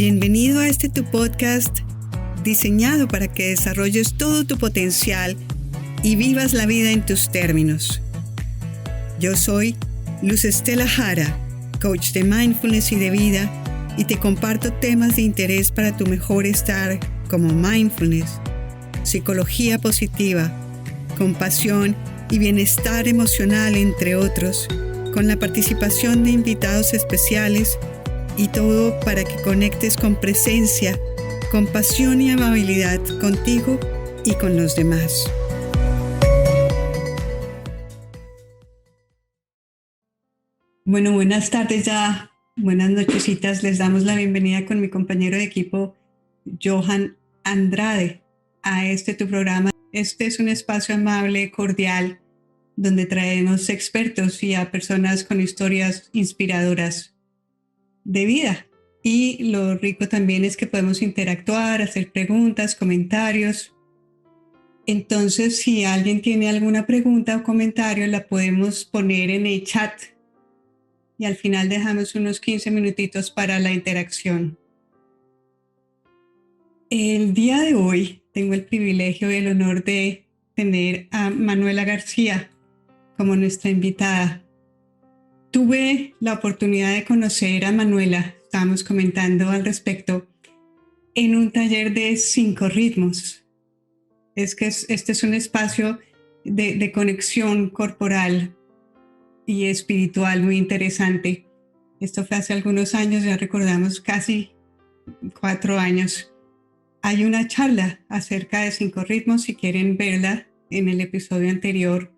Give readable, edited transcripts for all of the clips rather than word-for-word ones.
Bienvenido a tu podcast diseñado para que desarrolles todo tu potencial y vivas la vida en tus términos. Yo soy Luz Estela Jara, coach de mindfulness y de vida, y te comparto temas de interés para tu mejor estar como mindfulness, psicología positiva, compasión y bienestar emocional, entre otros, con la participación de invitados especiales y todo para que conectes con presencia, compasión y amabilidad contigo y con los demás. Bueno, buenas tardes ya, buenas nochecitas. Les damos la bienvenida con mi compañero de equipo, Johan Andrade, a tu programa. Este es un espacio amable, cordial, donde traemos expertos y a personas con historias inspiradoras de vida. Y lo rico también es que podemos interactuar, hacer preguntas, comentarios. Entonces, si alguien tiene alguna pregunta o comentario, la podemos poner en el chat. Y al final dejamos unos 15 minutitos para la interacción. El día de hoy tengo el privilegio y el honor de tener a Manuela García como nuestra invitada. Tuve la oportunidad de conocer a Manuela, estábamos comentando al respecto, en un taller de 5 ritmos. Este es un espacio de conexión corporal y espiritual muy interesante. Esto fue hace algunos años, ya recordamos casi 4 años. Hay una charla acerca de 5 ritmos, si quieren verla en el episodio anterior,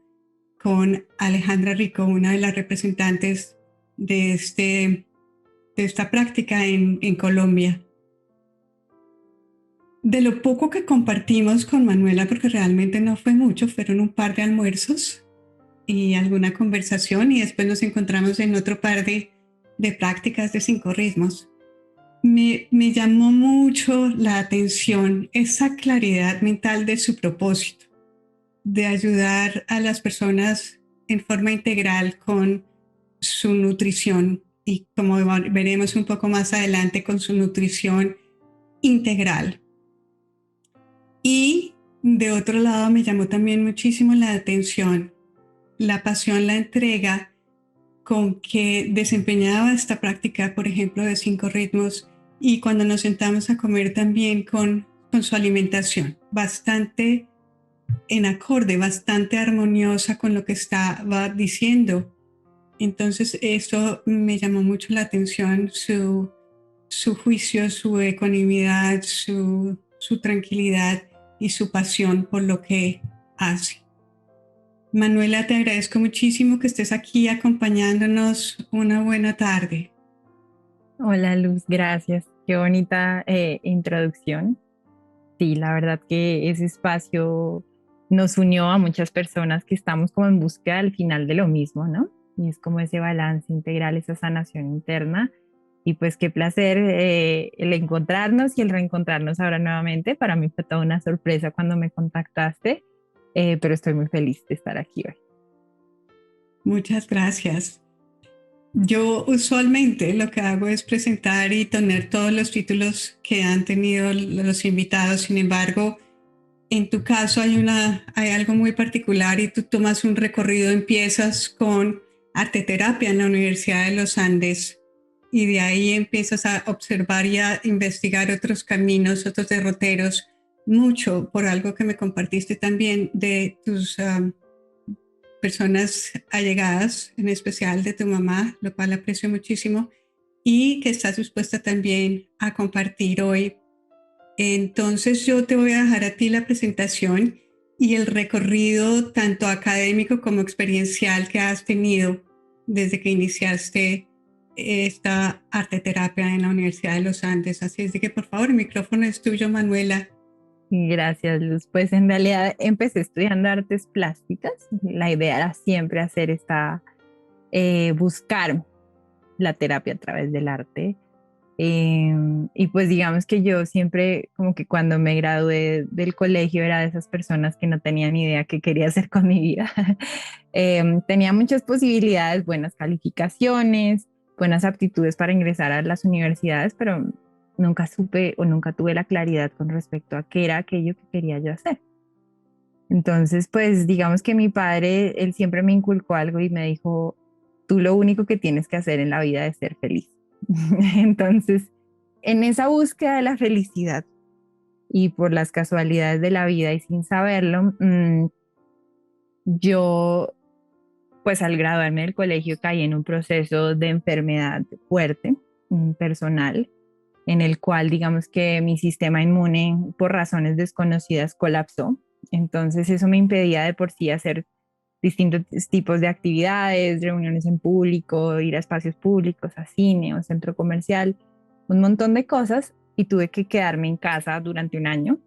con Alejandra Rico, una de las representantes de esta práctica en Colombia. De lo poco que compartimos con Manuela, porque realmente no fue mucho, fueron un par de almuerzos y alguna conversación, y después nos encontramos en otro par de prácticas de 5 ritmos. Me llamó mucho la atención esa claridad mental de su propósito, de ayudar a las personas en forma integral con su nutrición y, como veremos un poco más adelante, con su nutrición integral. Y de otro lado me llamó también muchísimo la atención, la pasión, la entrega con que desempeñaba esta práctica, por ejemplo, de 5 ritmos, y cuando nos sentamos a comer también con su alimentación, bastante en acorde, bastante armoniosa con lo que estaba diciendo. Entonces eso me llamó mucho la atención, su juicio, su ecuanimidad, su tranquilidad y su pasión por lo que hace. Manuela, te agradezco muchísimo que estés aquí acompañándonos. Una buena tarde. Hola Luz, gracias. Qué bonita introducción. Sí, la verdad que ese espacio nos unió a muchas personas que estamos como en búsqueda al final de lo mismo, ¿no? Y es como ese balance integral, esa sanación interna. Y pues qué placer el encontrarnos y el reencontrarnos ahora nuevamente. Para mí fue toda una sorpresa cuando me contactaste, pero estoy muy feliz de estar aquí hoy. Muchas gracias. Yo usualmente lo que hago es presentar y tener todos los títulos que han tenido los invitados. Sin embargo, en tu caso hay algo muy particular y tú tomas un recorrido, empiezas con arteterapia en la Universidad de los Andes y de ahí empiezas a observar y a investigar otros caminos, otros derroteros, mucho por algo que me compartiste también de tus personas allegadas, en especial de tu mamá, lo cual aprecio muchísimo, y que estás dispuesta también a compartir hoy. Entonces yo te voy a dejar a ti la presentación y el recorrido tanto académico como experiencial que has tenido desde que iniciaste esta arteterapia en la Universidad de los Andes. Así es de que, por favor, el micrófono es tuyo, Manuela. Gracias, Luz. Pues en realidad empecé estudiando artes plásticas. La idea era siempre hacer buscar la terapia a través del arte. Y pues digamos que yo siempre, como que cuando me gradué del colegio, era de esas personas que no tenían idea qué quería hacer con mi vida. Tenía muchas posibilidades, buenas calificaciones, buenas aptitudes para ingresar a las universidades, pero nunca supe o nunca tuve la claridad con respecto a qué era aquello que quería yo hacer. Entonces, pues digamos que mi padre, él siempre me inculcó algo y me dijo, tú lo único que tienes que hacer en la vida es ser feliz. Entonces, en esa búsqueda de la felicidad y por las casualidades de la vida y sin saberlo, yo, pues al graduarme del colegio caí en un proceso de enfermedad fuerte, personal, en el cual digamos que mi sistema inmune por razones desconocidas colapsó. Entonces eso me impedía de por sí hacer distintos tipos de actividades, reuniones en público, ir a espacios públicos, a cine o centro comercial, un montón de cosas y tuve que quedarme en casa durante un año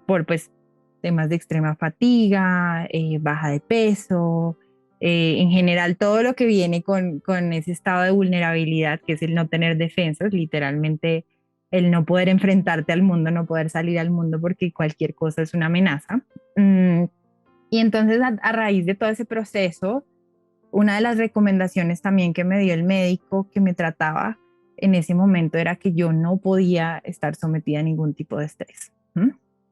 por pues temas de extrema fatiga, baja de peso, en general todo lo que viene con ese estado de vulnerabilidad que es el no tener defensas, literalmente el no poder enfrentarte al mundo, no poder salir al mundo porque cualquier cosa es una amenaza. Y entonces a raíz de todo ese proceso, una de las recomendaciones también que me dio el médico que me trataba en ese momento era que yo no podía estar sometida a ningún tipo de estrés.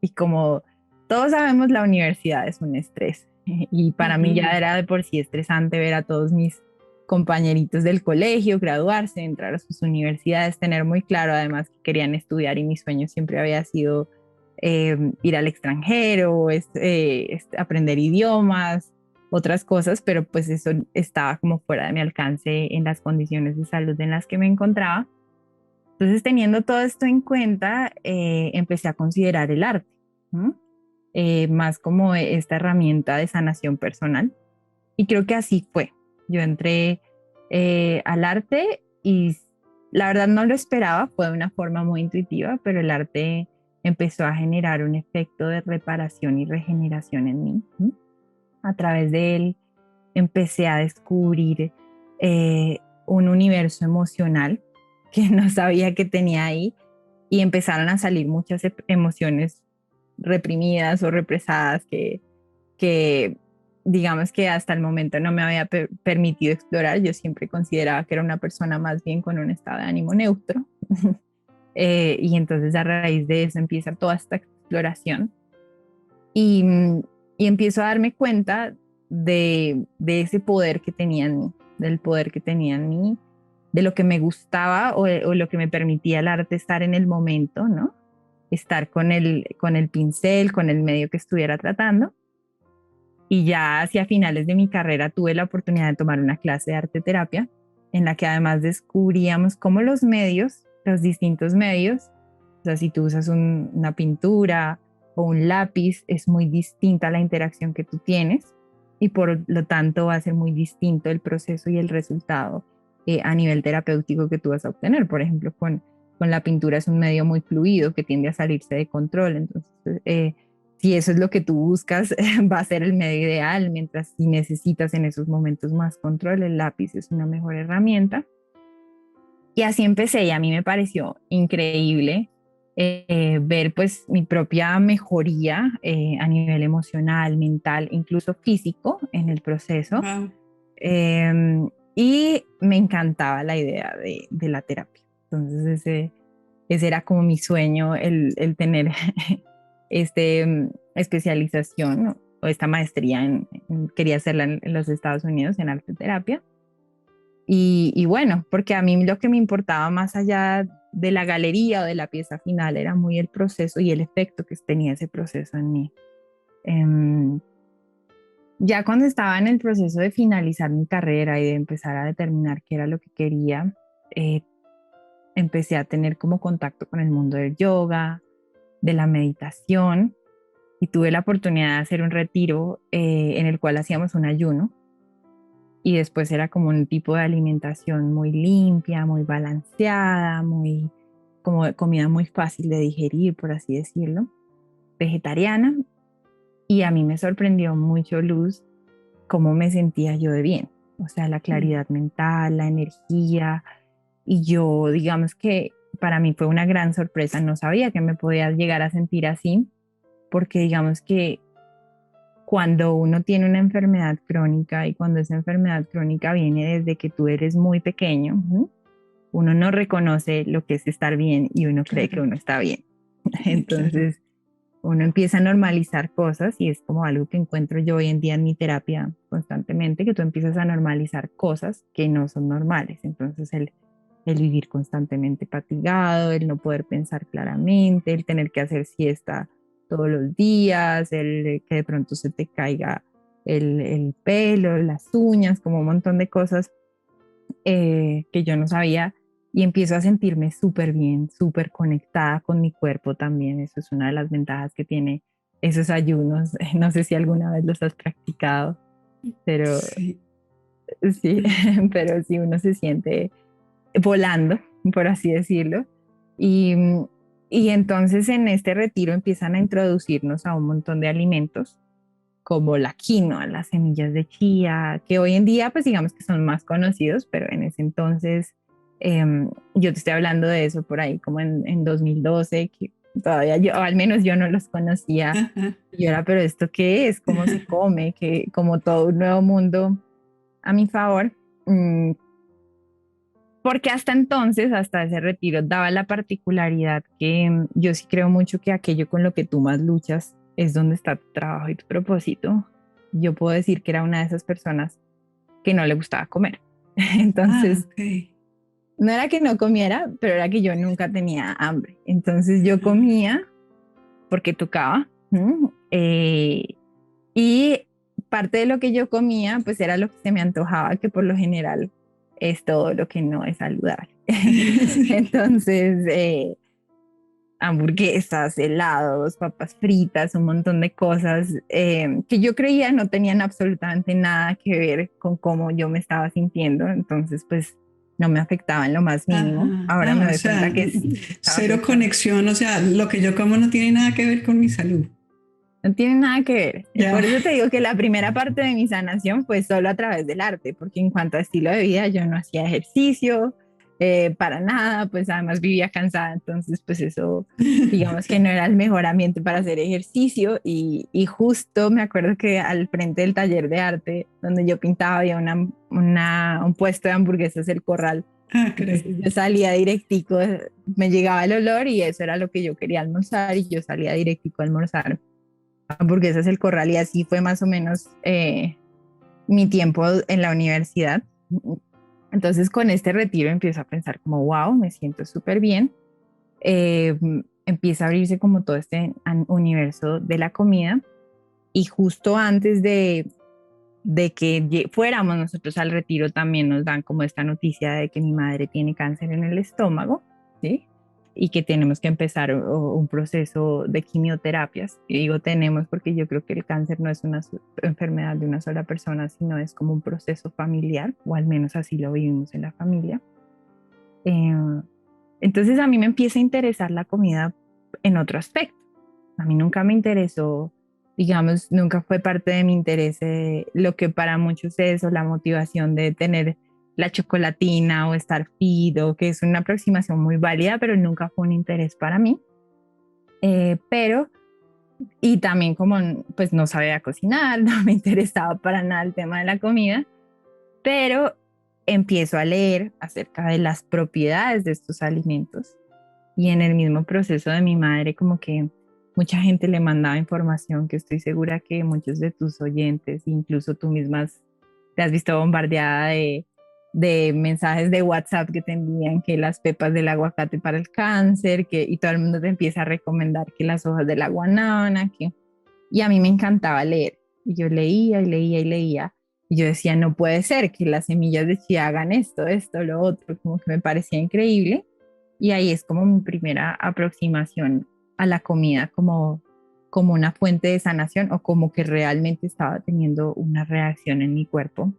Y como todos sabemos, la universidad es un estrés. Y para mí ya era de por sí estresante ver a todos mis compañeritos del colegio graduarse, entrar a sus universidades, tener muy claro además que querían estudiar y mi sueño siempre había sido ir al extranjero, aprender idiomas, otras cosas, pero pues eso estaba como fuera de mi alcance en las condiciones de salud en las que me encontraba. Entonces, teniendo todo esto en cuenta, empecé a considerar el arte, más como esta herramienta de sanación personal. Y creo que así fue. Yo entré al arte y la verdad no lo esperaba, fue de una forma muy intuitiva, pero el arte empezó a generar un efecto de reparación y regeneración en mí. A través de él empecé a descubrir un universo emocional que no sabía que tenía ahí y empezaron a salir muchas emociones reprimidas o represadas que digamos que hasta el momento no me había permitido explorar. Yo siempre consideraba que era una persona más bien con un estado de ánimo neutro. Y entonces a raíz de eso empieza toda esta exploración y, y empiezo a darme cuenta de ese poder que tenía en mí, del poder que tenía en mí, de lo que me gustaba o lo que me permitía el arte estar en el momento, ¿no? Estar con el pincel, con el medio que estuviera tratando. Y ya hacia finales de mi carrera tuve la oportunidad de tomar una clase de arte terapia en la que además descubríamos cómo los medios, los distintos medios, o sea, si tú usas una pintura o un lápiz, es muy distinta la interacción que tú tienes y por lo tanto va a ser muy distinto el proceso y el resultado a nivel terapéutico que tú vas a obtener. Por ejemplo, con la pintura es un medio muy fluido que tiende a salirse de control, entonces si eso es lo que tú buscas, va a ser el medio ideal, mientras si necesitas en esos momentos más control, el lápiz es una mejor herramienta. Y así empecé y a mí me pareció increíble ver pues mi propia mejoría a nivel emocional, mental, incluso físico en el proceso. Wow. Y me encantaba la idea de la terapia. Entonces ese era como mi sueño, el tener especialización, ¿no? O esta maestría, quería hacerla en los Estados Unidos en arte terapia. Y bueno, porque a mí lo que me importaba más allá de la galería o de la pieza final era muy el proceso y el efecto que tenía ese proceso en mí. Ya cuando estaba en el proceso de finalizar mi carrera y de empezar a determinar qué era lo que quería, eh, empecé a tener como contacto con el mundo del yoga, de la meditación y tuve la oportunidad de hacer un retiro en el cual hacíamos un ayuno y después era como un tipo de alimentación muy limpia, muy balanceada, muy como comida muy fácil de digerir, por así decirlo, vegetariana. Y a mí me sorprendió mucho, Luz, cómo me sentía yo de bien, o sea, la claridad mental, la energía. Y yo, digamos que para mí fue una gran sorpresa, no sabía que me podía llegar a sentir así, porque digamos que cuando uno tiene una enfermedad crónica y cuando esa enfermedad crónica viene desde que tú eres muy pequeño, uno no reconoce lo que es estar bien y uno cree que Claro, uno está bien. claro. Entonces uno empieza a normalizar cosas y es como algo que encuentro yo hoy en día en mi terapia constantemente, que tú empiezas a normalizar cosas que no son normales. Entonces el vivir constantemente fatigado, el no poder pensar claramente, el tener que hacer siesta todos los días, el que de pronto se te caiga el pelo, las uñas, como un montón de cosas que yo no sabía y empiezo a sentirme súper bien, súper conectada con mi cuerpo también. Eso es una de las ventajas que tiene esos ayunos. No sé si alguna vez los has practicado, pero Sí. sí, pero sí uno se siente volando, por así decirlo. Y, y entonces en este retiro empiezan a introducirnos a un montón de alimentos como la quinoa, las semillas de chía, que hoy en día pues digamos que son más conocidos, pero en ese entonces yo te estoy hablando de eso por ahí como en 2012, que todavía yo, o al menos yo no los conocía. Ajá. Y yo era, pero ¿esto qué es? ¿Cómo se come? Que como todo un nuevo mundo a mi favor. Mm, porque hasta entonces, hasta ese retiro, daba la particularidad que yo sí creo mucho que aquello con lo que tú más luchas es donde está tu trabajo y tu propósito. Yo puedo decir que era una de esas personas que no le gustaba comer. Ah, Entonces, ok. no era que no comiera, pero era que yo nunca tenía hambre. Entonces yo Ah, comía porque tocaba. Y parte de lo que yo comía, pues era lo que se me antojaba, que por lo general es todo lo que no es saludable. sí. Entonces, hamburguesas, helados, papas fritas, un montón de cosas que yo creía no tenían absolutamente nada que ver con cómo yo me estaba sintiendo. Entonces, pues no me afectaba en lo más mínimo. Ajá. Ahora me Ah, o doy sea, cuenta que sí me estaba cero afectando. conexión, o sea, lo que yo como no tiene nada que ver con mi salud. No tiene nada que ver. Ya. Por eso te digo que la primera parte de mi sanación fue solo a través del arte, porque en cuanto a estilo de vida yo no hacía ejercicio para nada, pues además vivía cansada, entonces pues eso digamos que no era el mejor ambiente para hacer ejercicio y justo me acuerdo que al frente del taller de arte donde yo pintaba había un puesto de hamburguesas, El Corral. Ah, Entonces creo. yo salía directico, me llegaba el olor y eso era lo que yo quería almorzar y yo salía directico a almorzar hamburguesas El Corral y así fue más o menos mi tiempo en la universidad. Entonces con este retiro empiezo a pensar como, wow, me siento súper bien. Eh, Empieza a abrirse como todo este universo de la comida y justo antes de que fuéramos nosotros al retiro también nos dan como esta noticia de que mi madre tiene cáncer en el estómago, ¿sí? Y que tenemos que empezar un proceso de quimioterapias. Y digo tenemos porque yo creo que el cáncer no es una enfermedad de una sola persona, sino es como un proceso familiar, o al menos así lo vivimos en la familia. Eh, entonces a mí me empieza a interesar la comida en otro aspecto. A mí nunca me interesó, digamos, nunca fue parte de mi interés lo que para muchos es o la motivación de tener la chocolatina o estar fit, o que es una aproximación muy válida, pero nunca fue un interés para mí. Pero, y también como pues no sabía cocinar, no me interesaba para nada el tema de la comida, pero empiezo a leer acerca de las propiedades de estos alimentos y en el mismo proceso de mi madre como que mucha gente le mandaba información que estoy segura que muchos de tus oyentes, incluso tú mismas, te has visto bombardeada de mensajes de WhatsApp que te envían que las pepas del aguacate para el cáncer, que, y todo el mundo te empieza a recomendar que las hojas de la guanábana, que, y a mí me encantaba leer. Y yo leía y leía y leía. Y yo decía, no puede ser que las semillas de chía hagan esto, lo otro, como que me parecía increíble. Y ahí es como mi primera aproximación a la comida como una fuente de sanación o como que realmente estaba teniendo una reacción en mi cuerpo.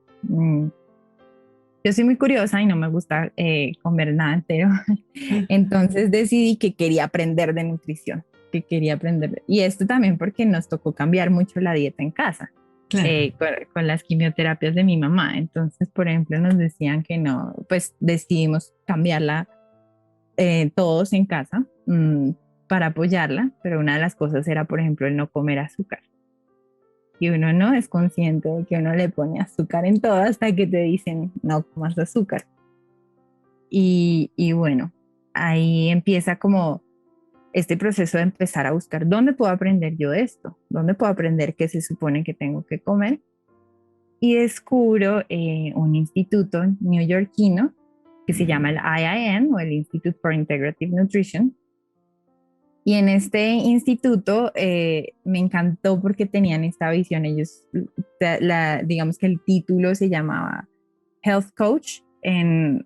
Yo soy muy curiosa y no me gusta comer nada entero, Ah, entonces decidí que quería aprender de nutrición, que quería aprender. Y esto también porque nos tocó cambiar mucho la dieta en casa. claro. Con las quimioterapias de mi mamá. Entonces, por ejemplo, nos decían que no, pues decidimos cambiarla todos en casa para apoyarla, pero una de las cosas era, por ejemplo, el no comer azúcar. Y uno no es consciente de que uno le pone azúcar en todo hasta que te dicen no comas azúcar. Y bueno, ahí empieza como este proceso de empezar a buscar dónde puedo aprender yo esto, dónde puedo aprender qué se supone que tengo que comer. Y descubro un instituto neoyorquino que se llama el IIN o el Institute for Integrative Nutrition. Y en este instituto me encantó porque tenían esta visión. Ellos, digamos que el título se llamaba Health Coach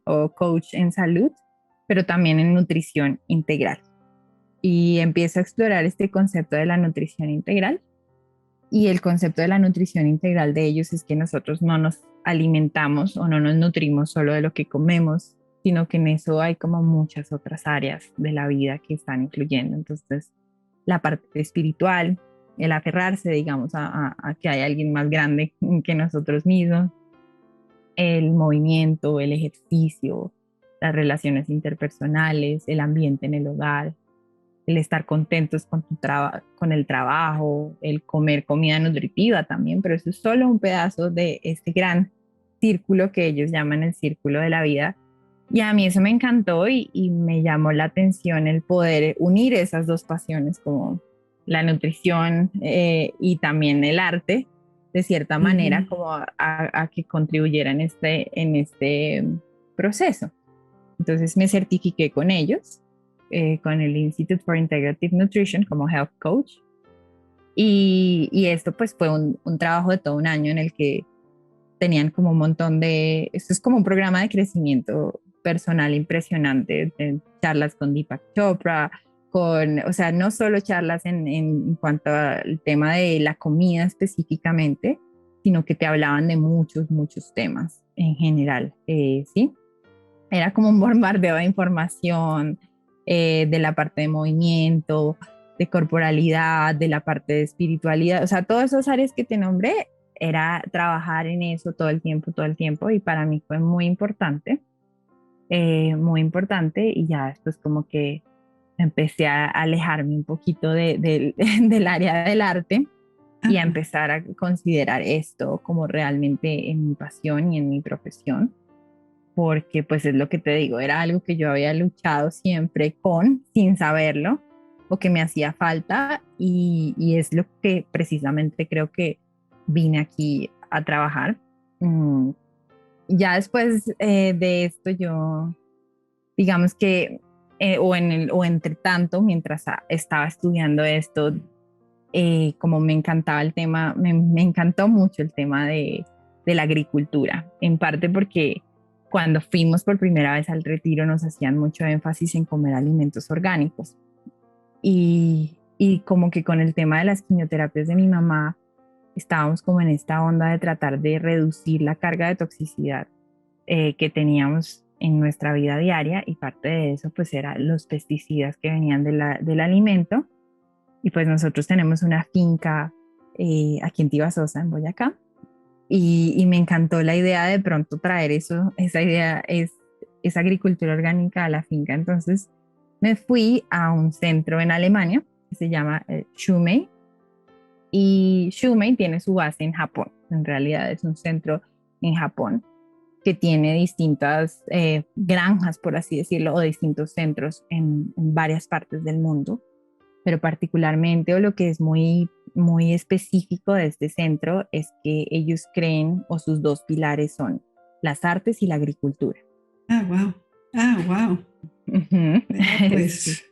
o Coach en Salud, pero también en nutrición integral. Y empiezo a explorar este concepto de la nutrición integral. Y el concepto de la nutrición integral de ellos es que nosotros no nos alimentamos o no nos nutrimos solo de lo que comemos, sino que en eso hay como muchas otras áreas de la vida que están incluyendo. Entonces, la parte espiritual, el aferrarse, digamos, a que hay alguien más grande que nosotros mismos, el movimiento, el ejercicio, las relaciones interpersonales, el ambiente en el hogar, el estar contentos con el trabajo, el comer comida nutritiva también, pero eso es solo un pedazo de este gran círculo que ellos llaman el círculo de la vida. Y a mí eso me encantó y me llamó la atención el poder unir esas dos pasiones como la nutrición y también el arte, de cierta manera, como a que contribuyera en este proceso. Entonces me certifiqué con ellos, con el Institute for Integrative Nutrition como Health Coach. Y esto pues fue un trabajo de todo un año en el que tenían como un montón esto es como un programa de crecimiento personal impresionante, de charlas con Deepak Chopra, o sea, no solo charlas en cuanto al tema de la comida específicamente, sino que te hablaban de muchos, muchos temas en general, ¿sí? Era como un bombardeo de información, de la parte de movimiento, de corporalidad, de la parte de espiritualidad, o sea, todas esas áreas que te nombré, era trabajar en eso todo el tiempo, y para mí fue muy importante, y ya después como que empecé a alejarme un poquito del área del arte y a empezar a considerar esto como realmente en mi pasión y en mi profesión, porque pues es lo que te digo, era algo que yo había luchado siempre sin saberlo, o que me hacía falta, y es lo que precisamente creo que vine aquí a trabajar. Ya después de esto yo, digamos que, o entre tanto, mientras estaba estudiando esto, como me encantaba el tema, me encantó mucho el tema de la agricultura, en parte porque cuando fuimos por primera vez al retiro nos hacían mucho énfasis en comer alimentos orgánicos, y como que con el tema de las quimioterapias de mi mamá estábamos como en esta onda de tratar de reducir la carga de toxicidad que teníamos en nuestra vida diaria, y parte de eso pues eran los pesticidas que venían del alimento. Y pues nosotros tenemos una finca aquí en Tibasosa, en Boyacá, y me encantó la idea de pronto traer esa idea, esa agricultura orgánica a la finca. Entonces me fui a un centro en Alemania que se llama Shumei, y Shumei tiene su base en Japón. En realidad es un centro en Japón que tiene distintas granjas, por así decirlo, o distintos centros en varias partes del mundo, pero particularmente, o lo que es muy, muy específico de este centro, es que ellos creen, o sus dos pilares son las artes y la agricultura. Wow. Wow. Pues.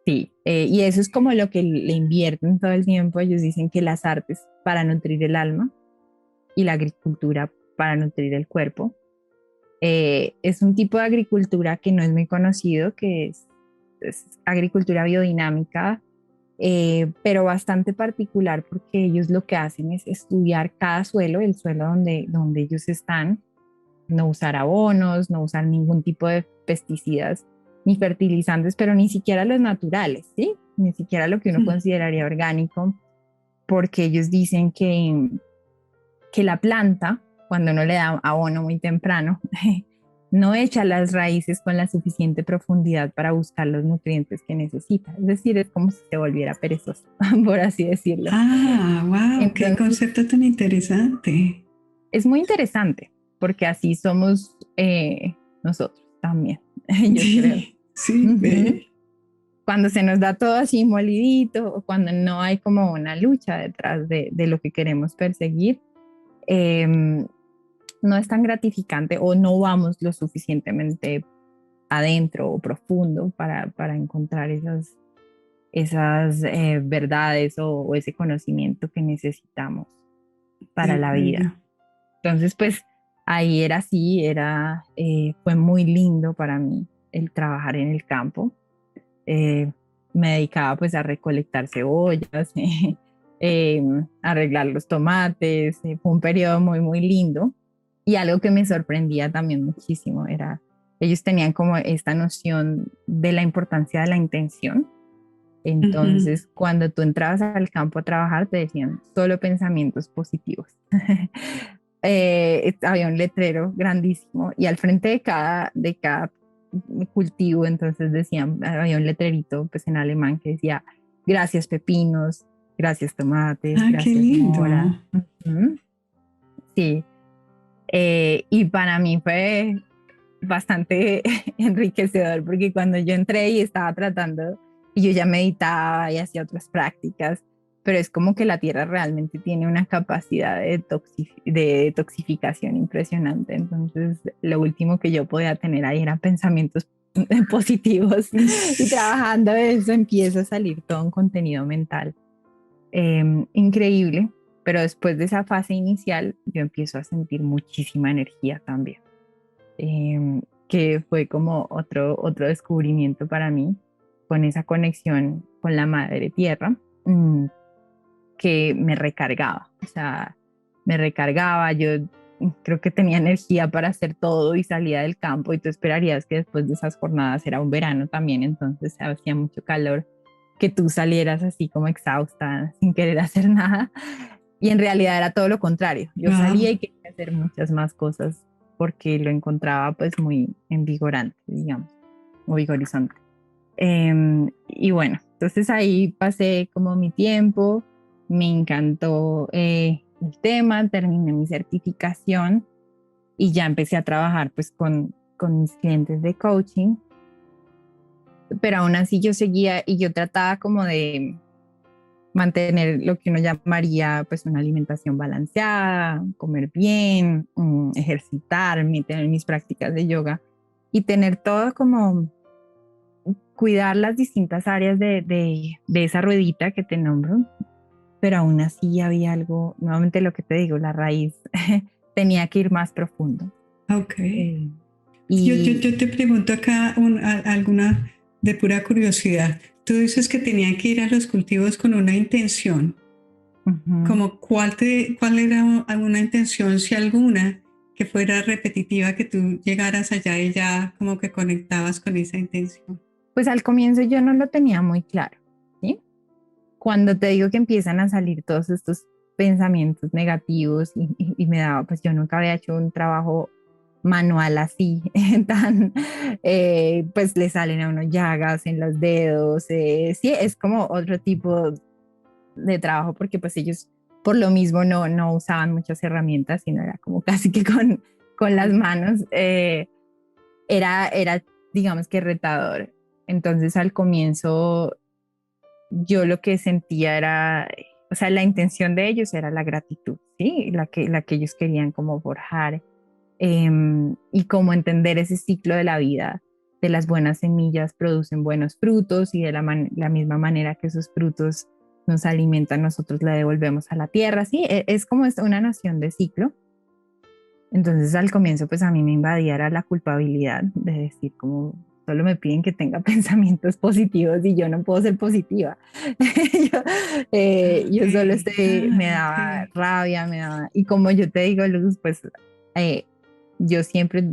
Sí, y eso es como lo que le invierten todo el tiempo. Ellos dicen que las artes para nutrir el alma y la agricultura para nutrir el cuerpo. Es un tipo de agricultura que no es muy conocido, que es agricultura biodinámica, pero bastante particular, porque ellos lo que hacen es estudiar cada suelo, el suelo donde ellos están, no usar abonos, no usar ningún tipo de pesticidas ni fertilizantes, pero ni siquiera los naturales, ¿sí? Ni siquiera lo que uno consideraría orgánico, porque ellos dicen que la planta, cuando uno le da abono muy temprano, no echa las raíces con la suficiente profundidad para buscar los nutrientes que necesita. Es decir, es como si se volviera perezosa, por así decirlo. Wow, entonces, qué concepto tan interesante. Es muy interesante, porque así somos nosotros. también, yo creo. Sí, sí, Ujú. Cuando se nos da todo así molidito o cuando no hay como una lucha detrás de lo que queremos perseguir, no es tan gratificante o no vamos lo suficientemente adentro o profundo para encontrar esas verdades o ese conocimiento que necesitamos de para la acuerdo. vida. Entonces, pues ahí era así, fue muy lindo para mí el trabajar en el campo. Eh, Me dedicaba pues a recolectar cebollas, eh, arreglar los tomates. Fue un periodo muy, muy lindo. Y algo que me sorprendía también muchísimo era, ellos tenían como esta noción de la importancia de la intención. Ujú. Entonces, cuando tú entrabas al campo a trabajar, te decían solo pensamientos positivos. Había un letrero grandísimo y al frente de cada cultivo, entonces decían, había un letrerito pues en alemán que decía, gracias pepinos, gracias tomates, Ah, qué gracias lindo. mora. Ujú. Sí, y para mí fue bastante enriquecedor porque cuando yo entré y estaba tratando, y yo ya meditaba y hacía otras prácticas, pero es como que la tierra realmente tiene una capacidad de detoxificación impresionante. Entonces, lo último que yo podía tener ahí eran pensamientos positivos y trabajando eso empieza a salir todo un contenido mental increíble, pero después de esa fase inicial yo empiezo a sentir muchísima energía también, que fue como otro descubrimiento para mí, con esa conexión con la madre tierra, que me recargaba, o sea, me recargaba, yo creo que tenía energía para hacer todo y salía del campo y tú esperarías que después de esas jornadas era un verano también, entonces hacía mucho calor, que tú salieras así como exhausta, sin querer hacer nada. Y en realidad era todo lo contrario. Yo salía Wow. y quería hacer muchas más cosas porque lo encontraba pues muy envigorante, digamos, o vigorizante. Y bueno, entonces ahí pasé como mi tiempo, me encantó el tema, terminé mi certificación y ya empecé a trabajar pues con mis clientes de coaching, pero aún así yo seguía y yo trataba como de mantener lo que uno llamaría pues una alimentación balanceada, comer bien, ejercitarme, tener mis prácticas de yoga y tener todo como cuidar las distintas áreas de esa ruedita que te nombro, pero aún así había algo, nuevamente lo que te digo, la raíz tenía que ir más profundo. Ok. Eh, Yo y te pregunto acá alguna de pura curiosidad. Tú dices que tenían que ir a los cultivos con una intención. ujú. Como cuál era alguna intención, si alguna, que fuera repetitiva, que tú llegaras allá y ya como que conectabas con esa intención? Pues al comienzo yo no lo tenía muy claro, ¿sí? Cuando te digo que empiezan a salir todos estos pensamientos negativos y me daba, pues yo nunca había hecho un trabajo manual así, tan, pues le salen a uno llagas en los dedos, sí, es como otro tipo de trabajo porque pues ellos por lo mismo no usaban muchas herramientas, sino era como casi que con las manos, era, digamos que retador. Entonces al comienzo yo lo que sentía era, o sea, la intención de ellos era la gratitud, ¿sí? La que ellos querían como forjar y como entender ese ciclo de la vida, de las buenas semillas producen buenos frutos y de la misma manera que esos frutos nos alimentan, nosotros le devolvemos a la tierra, ¿sí? Es como una noción de ciclo. Entonces al comienzo pues a mí me invadía era la culpabilidad de decir como solo me piden que tenga pensamientos positivos y yo no puedo ser positiva. yo, Ok, yo solo estoy, me ah, ok. daba rabia, y como yo te digo, Luz, pues eh, yo siempre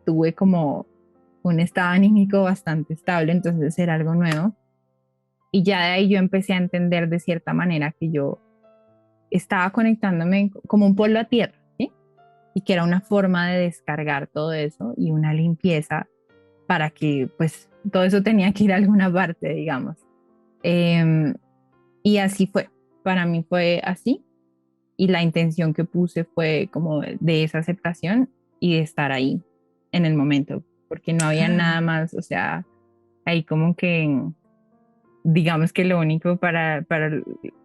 tuve como un estado anímico bastante estable, entonces era algo nuevo. Y ya de ahí yo empecé a entender de cierta manera que yo estaba conectándome como un polo a tierra, ¿sí? Y que era una forma de descargar todo eso y una limpieza para que pues todo eso tenía que ir a alguna parte, digamos. Eh, y así fue, para mí fue así y la intención que puse fue como de esa aceptación y de estar ahí en el momento. porque no había nada más, o sea, ahí como que digamos que lo único para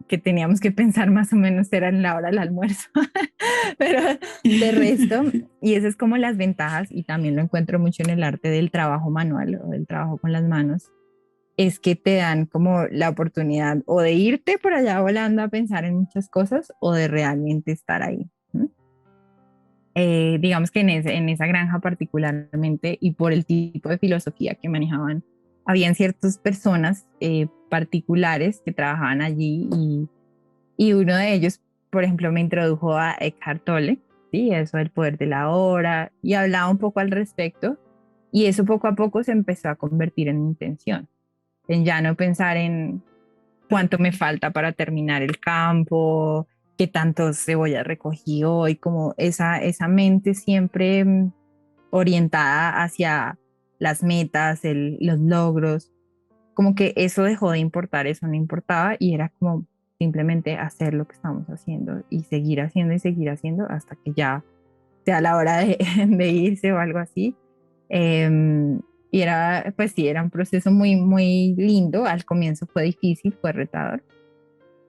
que teníamos que pensar más o menos era en la hora del almuerzo, pero de resto, y esas es como las ventajas, y también lo encuentro mucho en el arte del trabajo manual o del trabajo con las manos, es que te dan como la oportunidad o de irte por allá volando a pensar en muchas cosas o de realmente estar ahí. ¿No? Digamos que en esa granja particularmente y por el tipo de filosofía que manejaban, habían ciertas personas particulares que trabajaban allí y uno de ellos, por ejemplo, me introdujo a Eckhart Tolle, ¿sí? Eso del poder de la hora y hablaba un poco al respecto y eso poco a poco se empezó a convertir en intención, en ya no pensar en cuánto me falta para terminar el campo, qué tanto cebolla recogí hoy, como esa mente siempre orientada hacia las metas, los logros, como que eso dejó de importar, eso no importaba y era como simplemente hacer lo que estamos haciendo y seguir haciendo hasta que ya sea la hora de, de irse o algo así. Eh, y era, pues sí, era un proceso muy, muy lindo. Al comienzo fue difícil, fue retador,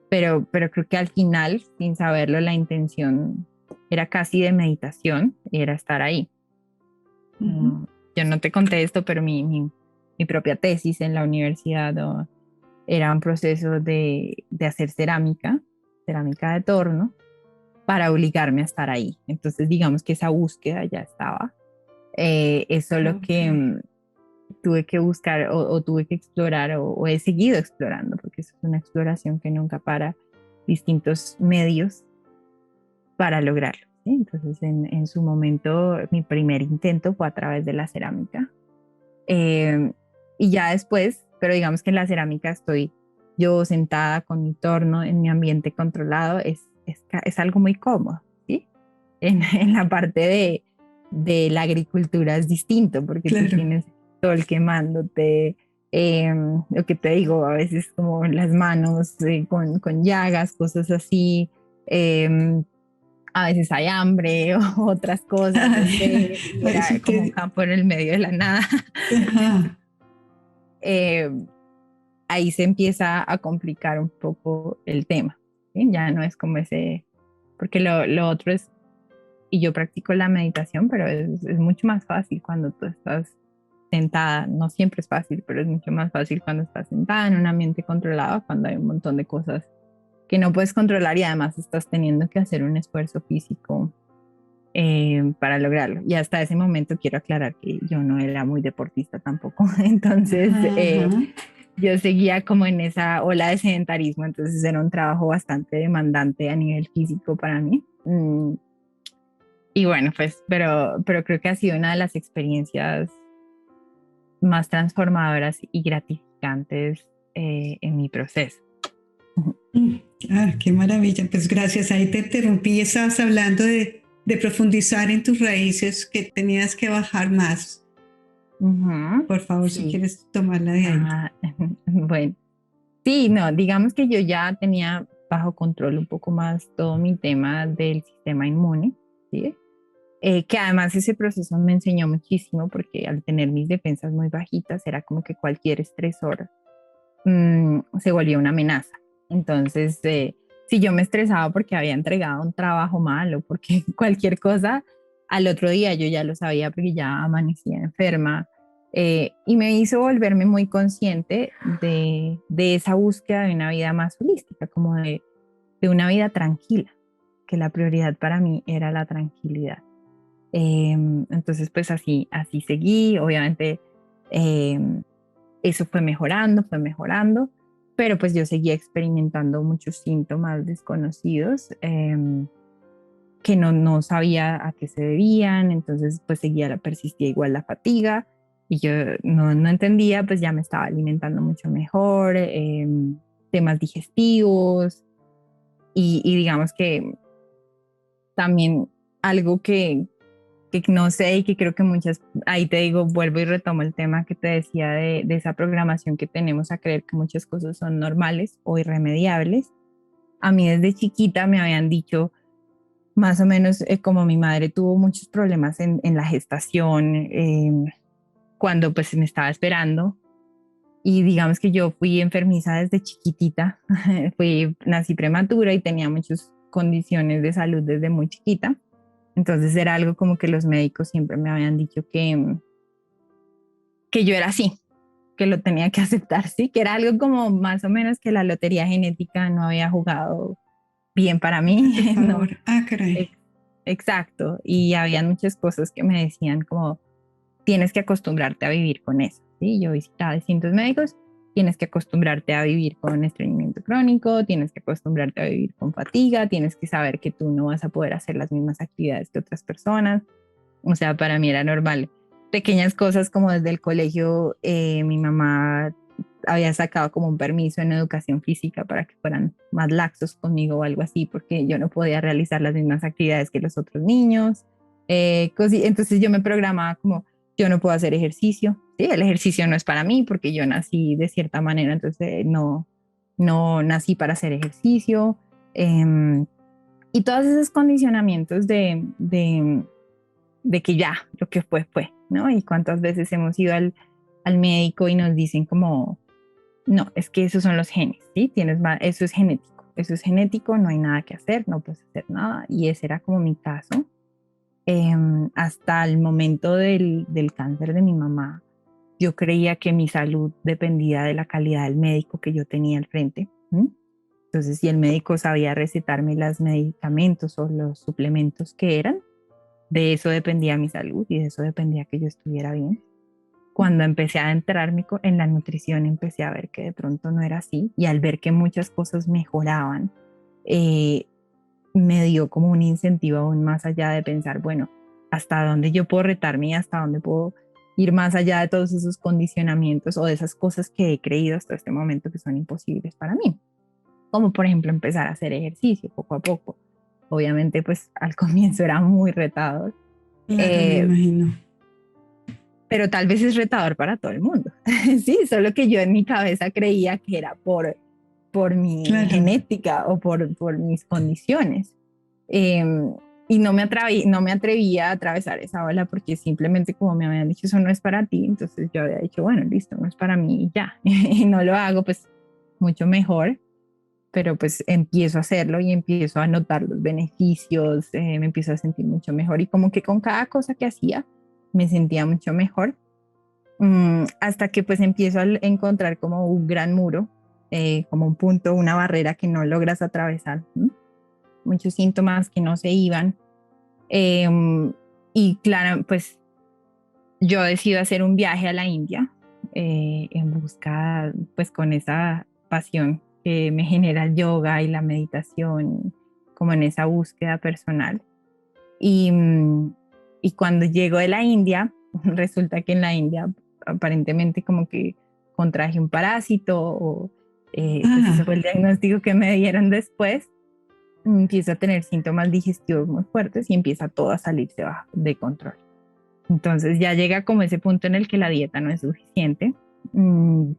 pero creo que al final, sin saberlo, la intención era casi de meditación, era estar ahí. Yo no te conté esto, pero mi propia tesis en la universidad era un proceso de hacer cerámica, cerámica de torno, para obligarme a estar ahí. Entonces, digamos que esa búsqueda ya estaba. Es solo que Okay. tuve que buscar o tuve que explorar o he seguido explorando, porque eso es una exploración que nunca para, distintos medios para lograrlo. ¿Sí? Entonces, en su momento, mi primer intento fue a través de la cerámica. Eh, y ya después, pero digamos que en la cerámica estoy yo sentada con mi torno en mi ambiente controlado, es algo muy cómodo, ¿sí? En la parte de la agricultura es distinto porque tú Claro. tienes sol quemándote, lo que te digo, a veces como las manos con llagas, cosas así, eh, a veces hay hambre o otras cosas, no sé, y Ay, era sí como un campo en el medio de la nada. ajá. eh, Ahí se empieza a complicar un poco el tema, ¿sí? Ya no es como ese, porque lo otro es, y yo practico la meditación, pero es mucho más fácil cuando tú estás sentada, no siempre es fácil, pero es mucho más fácil cuando estás sentada en un ambiente controlado, cuando hay un montón de cosas que no puedes controlar y además estás teniendo que hacer un esfuerzo físico para lograrlo. Y hasta ese momento quiero aclarar que yo no era muy deportista tampoco, entonces Ajá, ajá. yo seguía como en esa ola de sedentarismo, entonces era un trabajo bastante demandante a nivel físico para mí. Y bueno, pues, pero creo que ha sido una de las experiencias más transformadoras y gratificantes en mi proceso. Mm, ah, qué maravilla. Pues gracias. Ahí te interrumpí. Estabas hablando de profundizar en tus raíces, que tenías que bajar más. Ujú, Por favor, si sí, quieres tomarla de ahí. ah, bueno, sí, no, digamos que yo ya tenía bajo control un poco más todo mi tema del sistema inmune, ¿sí? Que además ese proceso me enseñó muchísimo porque al tener mis defensas muy bajitas era como que cualquier estresor se volvía una amenaza. Entonces, si yo me estresaba porque había entregado un trabajo mal o porque cualquier cosa, al otro día yo ya lo sabía porque ya amanecía enferma. Y me hizo volverme muy consciente de esa búsqueda de una vida más holística, como de una vida tranquila, que la prioridad para mí era la tranquilidad. Entonces, pues así seguí, obviamente eso fue mejorando, pero pues yo seguía experimentando muchos síntomas desconocidos que no sabía a qué se debían, entonces pues persistía igual la fatiga y yo no entendía, pues ya me estaba alimentando mucho mejor, temas digestivos y digamos que también algo que no sé y que creo que muchas, ahí te digo, vuelvo y retomo el tema que te decía de esa programación que tenemos a creer que muchas cosas son normales o irremediables. A mí desde chiquita me habían dicho, más o menos como mi madre tuvo muchos problemas en la gestación, cuando pues me estaba esperando. Y digamos que yo fui enfermiza desde chiquitita, nací prematura y tenía muchas condiciones de salud desde muy chiquita. Entonces era algo como que los médicos siempre me habían dicho que yo era así, que lo tenía que aceptar, sí, que era algo como más o menos que la lotería genética no había jugado bien para A tu mí, no, favor. Ah, caray. exacto. Y había muchas cosas que me decían como, tienes que acostumbrarte a vivir con eso, ¿sí? Yo visitaba distintos médicos, tienes que acostumbrarte a vivir con estreñimiento crónico, tienes que acostumbrarte a vivir con fatiga, tienes que saber que tú no vas a poder hacer las mismas actividades que otras personas. O sea, para mí era normal. Pequeñas cosas como desde el colegio, mi mamá había sacado como un permiso en educación física para que fueran más laxos conmigo o algo así, porque yo no podía realizar las mismas actividades que los otros niños. Entonces yo me programaba como, yo no puedo hacer ejercicio, ¿sí? El ejercicio no es para mí porque yo nací de cierta manera, entonces no nací para hacer ejercicio. Y todos esos condicionamientos de que ya, lo que fue, ¿no? Y cuántas veces hemos ido al médico y nos dicen como, no, es que esos son los genes, ¿sí? Eso es genético, no hay nada que hacer, no puedes hacer nada. Y ese era como mi caso. Hasta el momento del cáncer de mi mamá, yo creía que mi salud dependía de la calidad del médico que yo tenía al frente. ¿Sí? Entonces, si el médico sabía recetarme los medicamentos o los suplementos que eran, de eso dependía mi salud y de eso dependía que yo estuviera bien. Cuando empecé a entrarme en la nutrición, empecé a ver que de pronto no era así y al ver que muchas cosas mejoraban, eh, me dio como un incentivo aún más allá de pensar, bueno, hasta dónde yo puedo retarme y hasta dónde puedo ir más allá de todos esos condicionamientos o de esas cosas que he creído hasta este momento que son imposibles para mí. Como por ejemplo empezar a hacer ejercicio poco a poco. Obviamente pues al comienzo era muy retador, Claro, me eh, imagino. pero tal vez es retador para todo el mundo. Sí, solo que yo en mi cabeza creía que era por mi Claro. genética o por mis condiciones. Eh, y no me atrevía a atravesar esa ola porque simplemente como me habían dicho, eso no es para ti, entonces yo había dicho, bueno, listo, no es para mí y ya. Y no lo hago, pues mucho mejor, pero pues empiezo a hacerlo y empiezo a notar los beneficios, me empiezo a sentir mucho mejor y como que con cada cosa que hacía me sentía mucho mejor, hasta que pues empiezo a encontrar como un gran muro, como un punto, una barrera que no logras atravesar, muchos síntomas que no se iban, eh, y claro, pues yo decido hacer un viaje a la India, en busca, pues con esa pasión que me genera el yoga y la meditación, como en esa búsqueda personal. Y, y cuando llego de la India, resulta que en la India aparentemente como que contraje un parásito, o pues ese Ah, fue el diagnóstico que me dieron después. Empiezo a tener síntomas digestivos muy fuertes y empieza todo a salirse de control. Entonces ya llega como ese punto en el que la dieta no es suficiente, mmm,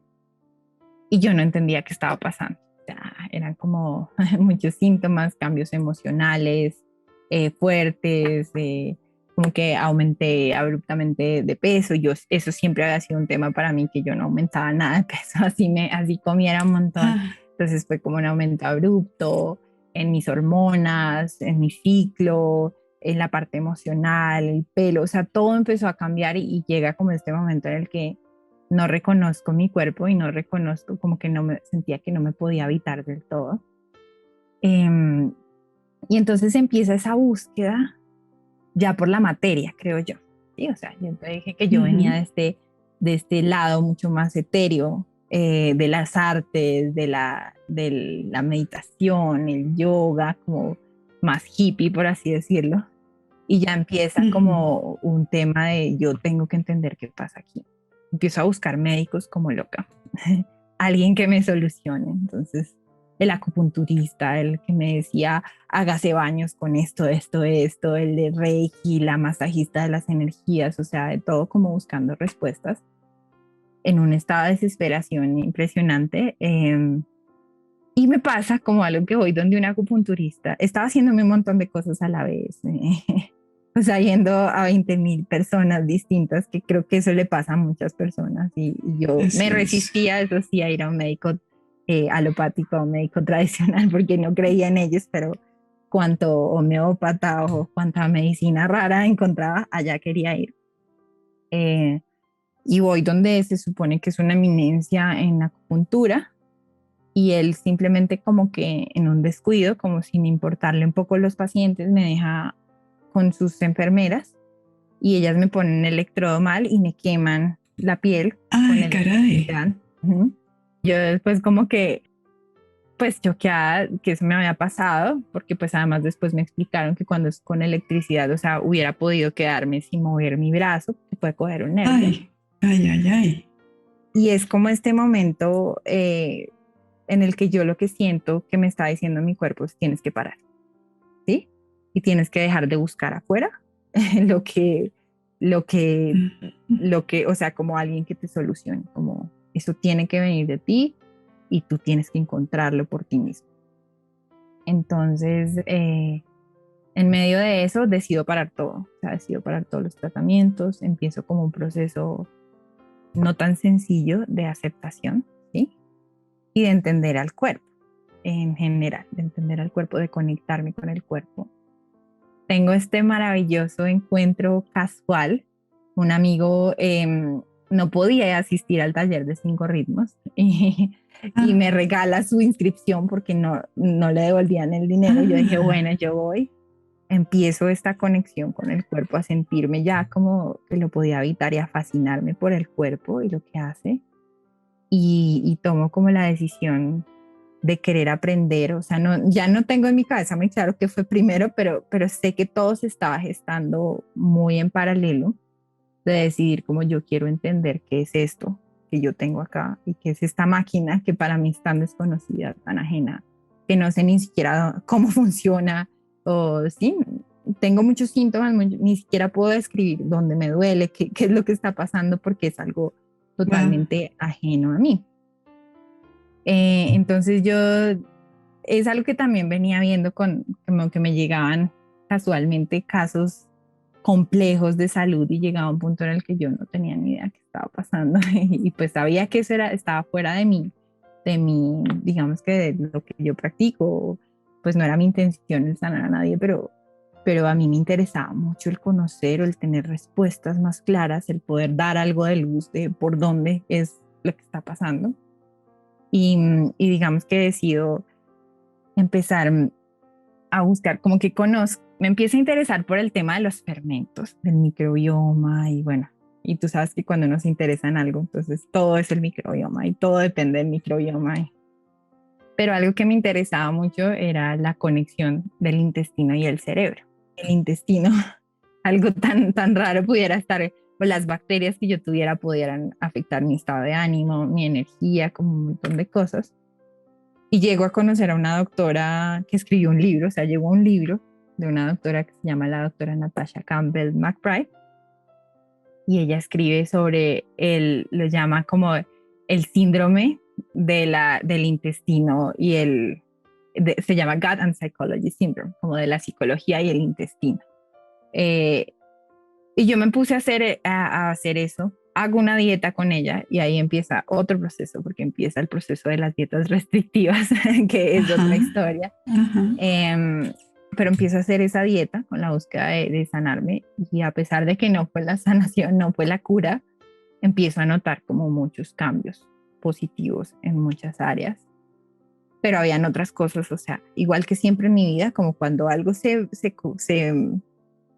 y yo no entendía qué estaba pasando. O sea, eran como muchos síntomas, cambios emocionales fuertes, como que aumenté abruptamente de peso. Eso siempre había sido un tema para mí, que yo no aumentaba nada de peso, así comiera un montón. ah, Entonces fue como un aumento abrupto en mis hormonas, en mi ciclo, en la parte emocional, el pelo, o sea, todo empezó a cambiar y llega como este momento en el que no reconozco mi cuerpo y no reconozco, como que no me sentía que no me podía habitar del todo. Eh, y entonces empieza esa búsqueda ya por la materia, creo yo. ¿Sí? O sea, yo te dije que yo venía ujú. de este lado mucho más etéreo, de las artes, de la meditación, el yoga, como más hippie, por así decirlo. Y ya empieza Ujú. como un tema de yo tengo que entender qué pasa aquí. Empiezo a buscar médicos como loca, alguien que me solucione. Entonces, el acupunturista, el que me decía, hágase baños con esto, el de Reiki, la masajista de las energías, o sea, de todo como buscando respuestas en un estado de desesperación impresionante. Y me pasa como algo que voy donde un acupunturista estaba haciéndome un montón de cosas a la vez. o sea, yendo a 20.000 personas distintas, que creo que eso le pasa a muchas personas. Y yo me Así es. resistía, eso sí, a ir a un médico alopático o un médico tradicional porque no creía en ellos, pero cuanto homeópata o cuanta medicina rara encontraba, allá quería ir. Eh, y voy donde se supone que es una eminencia en acupuntura y él simplemente como que en un descuido, como sin importarle un poco los pacientes, me deja con sus enfermeras y ellas me ponen el electrodo mal y me queman la piel con Ay, caray. electricidad. Uh-huh. Yo después como que pues choqueada que eso me había pasado, porque pues además después me explicaron que cuando es con electricidad, o sea, hubiera podido quedarme sin mover mi brazo, que puede coger un nervio. Ay, ay, ay, ay. Y es como este momento en el que yo lo que siento que me está diciendo mi cuerpo es tienes que parar, ¿sí? Y tienes que dejar de buscar afuera lo que, lo que, o sea, como alguien que te solucione, como eso tiene que venir de ti y tú tienes que encontrarlo por ti mismo. Entonces, en medio de eso, decido parar todo, o sea, decido parar todos los tratamientos, empiezo como un proceso no tan sencillo de aceptación, ¿sí? Y de entender al cuerpo en general, de entender al cuerpo, de conectarme con el cuerpo. Tengo este maravilloso encuentro casual. Un amigo no podía asistir al taller de 5 ritmos y Ah, me regala su inscripción porque no le devolvían el dinero. Yo dije, ah, bueno, yo voy. Empiezo esta conexión con el cuerpo, a sentirme ya como que lo podía habitar y a fascinarme por el cuerpo y lo que hace. Y tomo como la decisión de querer aprender, o sea, no, ya no tengo en mi cabeza muy claro qué fue primero, pero sé que todo se estaba gestando muy en paralelo, de decidir cómo yo quiero entender qué es esto que yo tengo acá y qué es esta máquina que para mí es tan desconocida, tan ajena, que no sé ni siquiera cómo funciona, o sí, tengo muchos síntomas, ni siquiera puedo describir dónde me duele, qué es lo que está pasando, porque es algo wow. totalmente ajeno a mí. Entonces yo es algo que también venía viendo con como que me llegaban casualmente casos complejos de salud y llegaba un punto en el que yo no tenía ni idea qué estaba pasando y pues sabía que eso estaba fuera de mi, digamos que de lo que yo practico, pues no era mi intención el sanar a nadie, pero a mí me interesaba mucho el conocer o el tener respuestas más claras, el poder dar algo de luz de por dónde es lo que está pasando. Y digamos que decido empezar a buscar, como que conozco, me empiezo a interesar por el tema de los fermentos, del microbioma y bueno, y tú sabes que cuando uno se interesa en algo, entonces todo es el microbioma y todo depende del microbioma. Pero algo que me interesaba mucho era la conexión del intestino y el cerebro. El intestino, algo tan raro pudiera estar, o las bacterias que yo tuviera pudieran afectar mi estado de ánimo, mi energía, como un montón de cosas. Y llego a conocer a una doctora que escribió un libro, o sea, llegó un libro de una doctora que se llama la doctora Natasha Campbell McBride, y ella escribe sobre lo llama como el síndrome del intestino y se llama Gut and Psychology Syndrome, como de la psicología y el intestino. Eh, y yo me puse a hacer eso, hago una dieta con ella y ahí empieza otro proceso, porque empieza el proceso de las dietas restrictivas, que es Ajá, otra historia. ajá. Eh, pero empiezo a hacer esa dieta con la búsqueda de sanarme y a pesar de que no fue la sanación, no fue la cura, empiezo a notar como muchos cambios positivos en muchas áreas. Pero habían otras cosas, o sea, igual que siempre en mi vida, como cuando algo se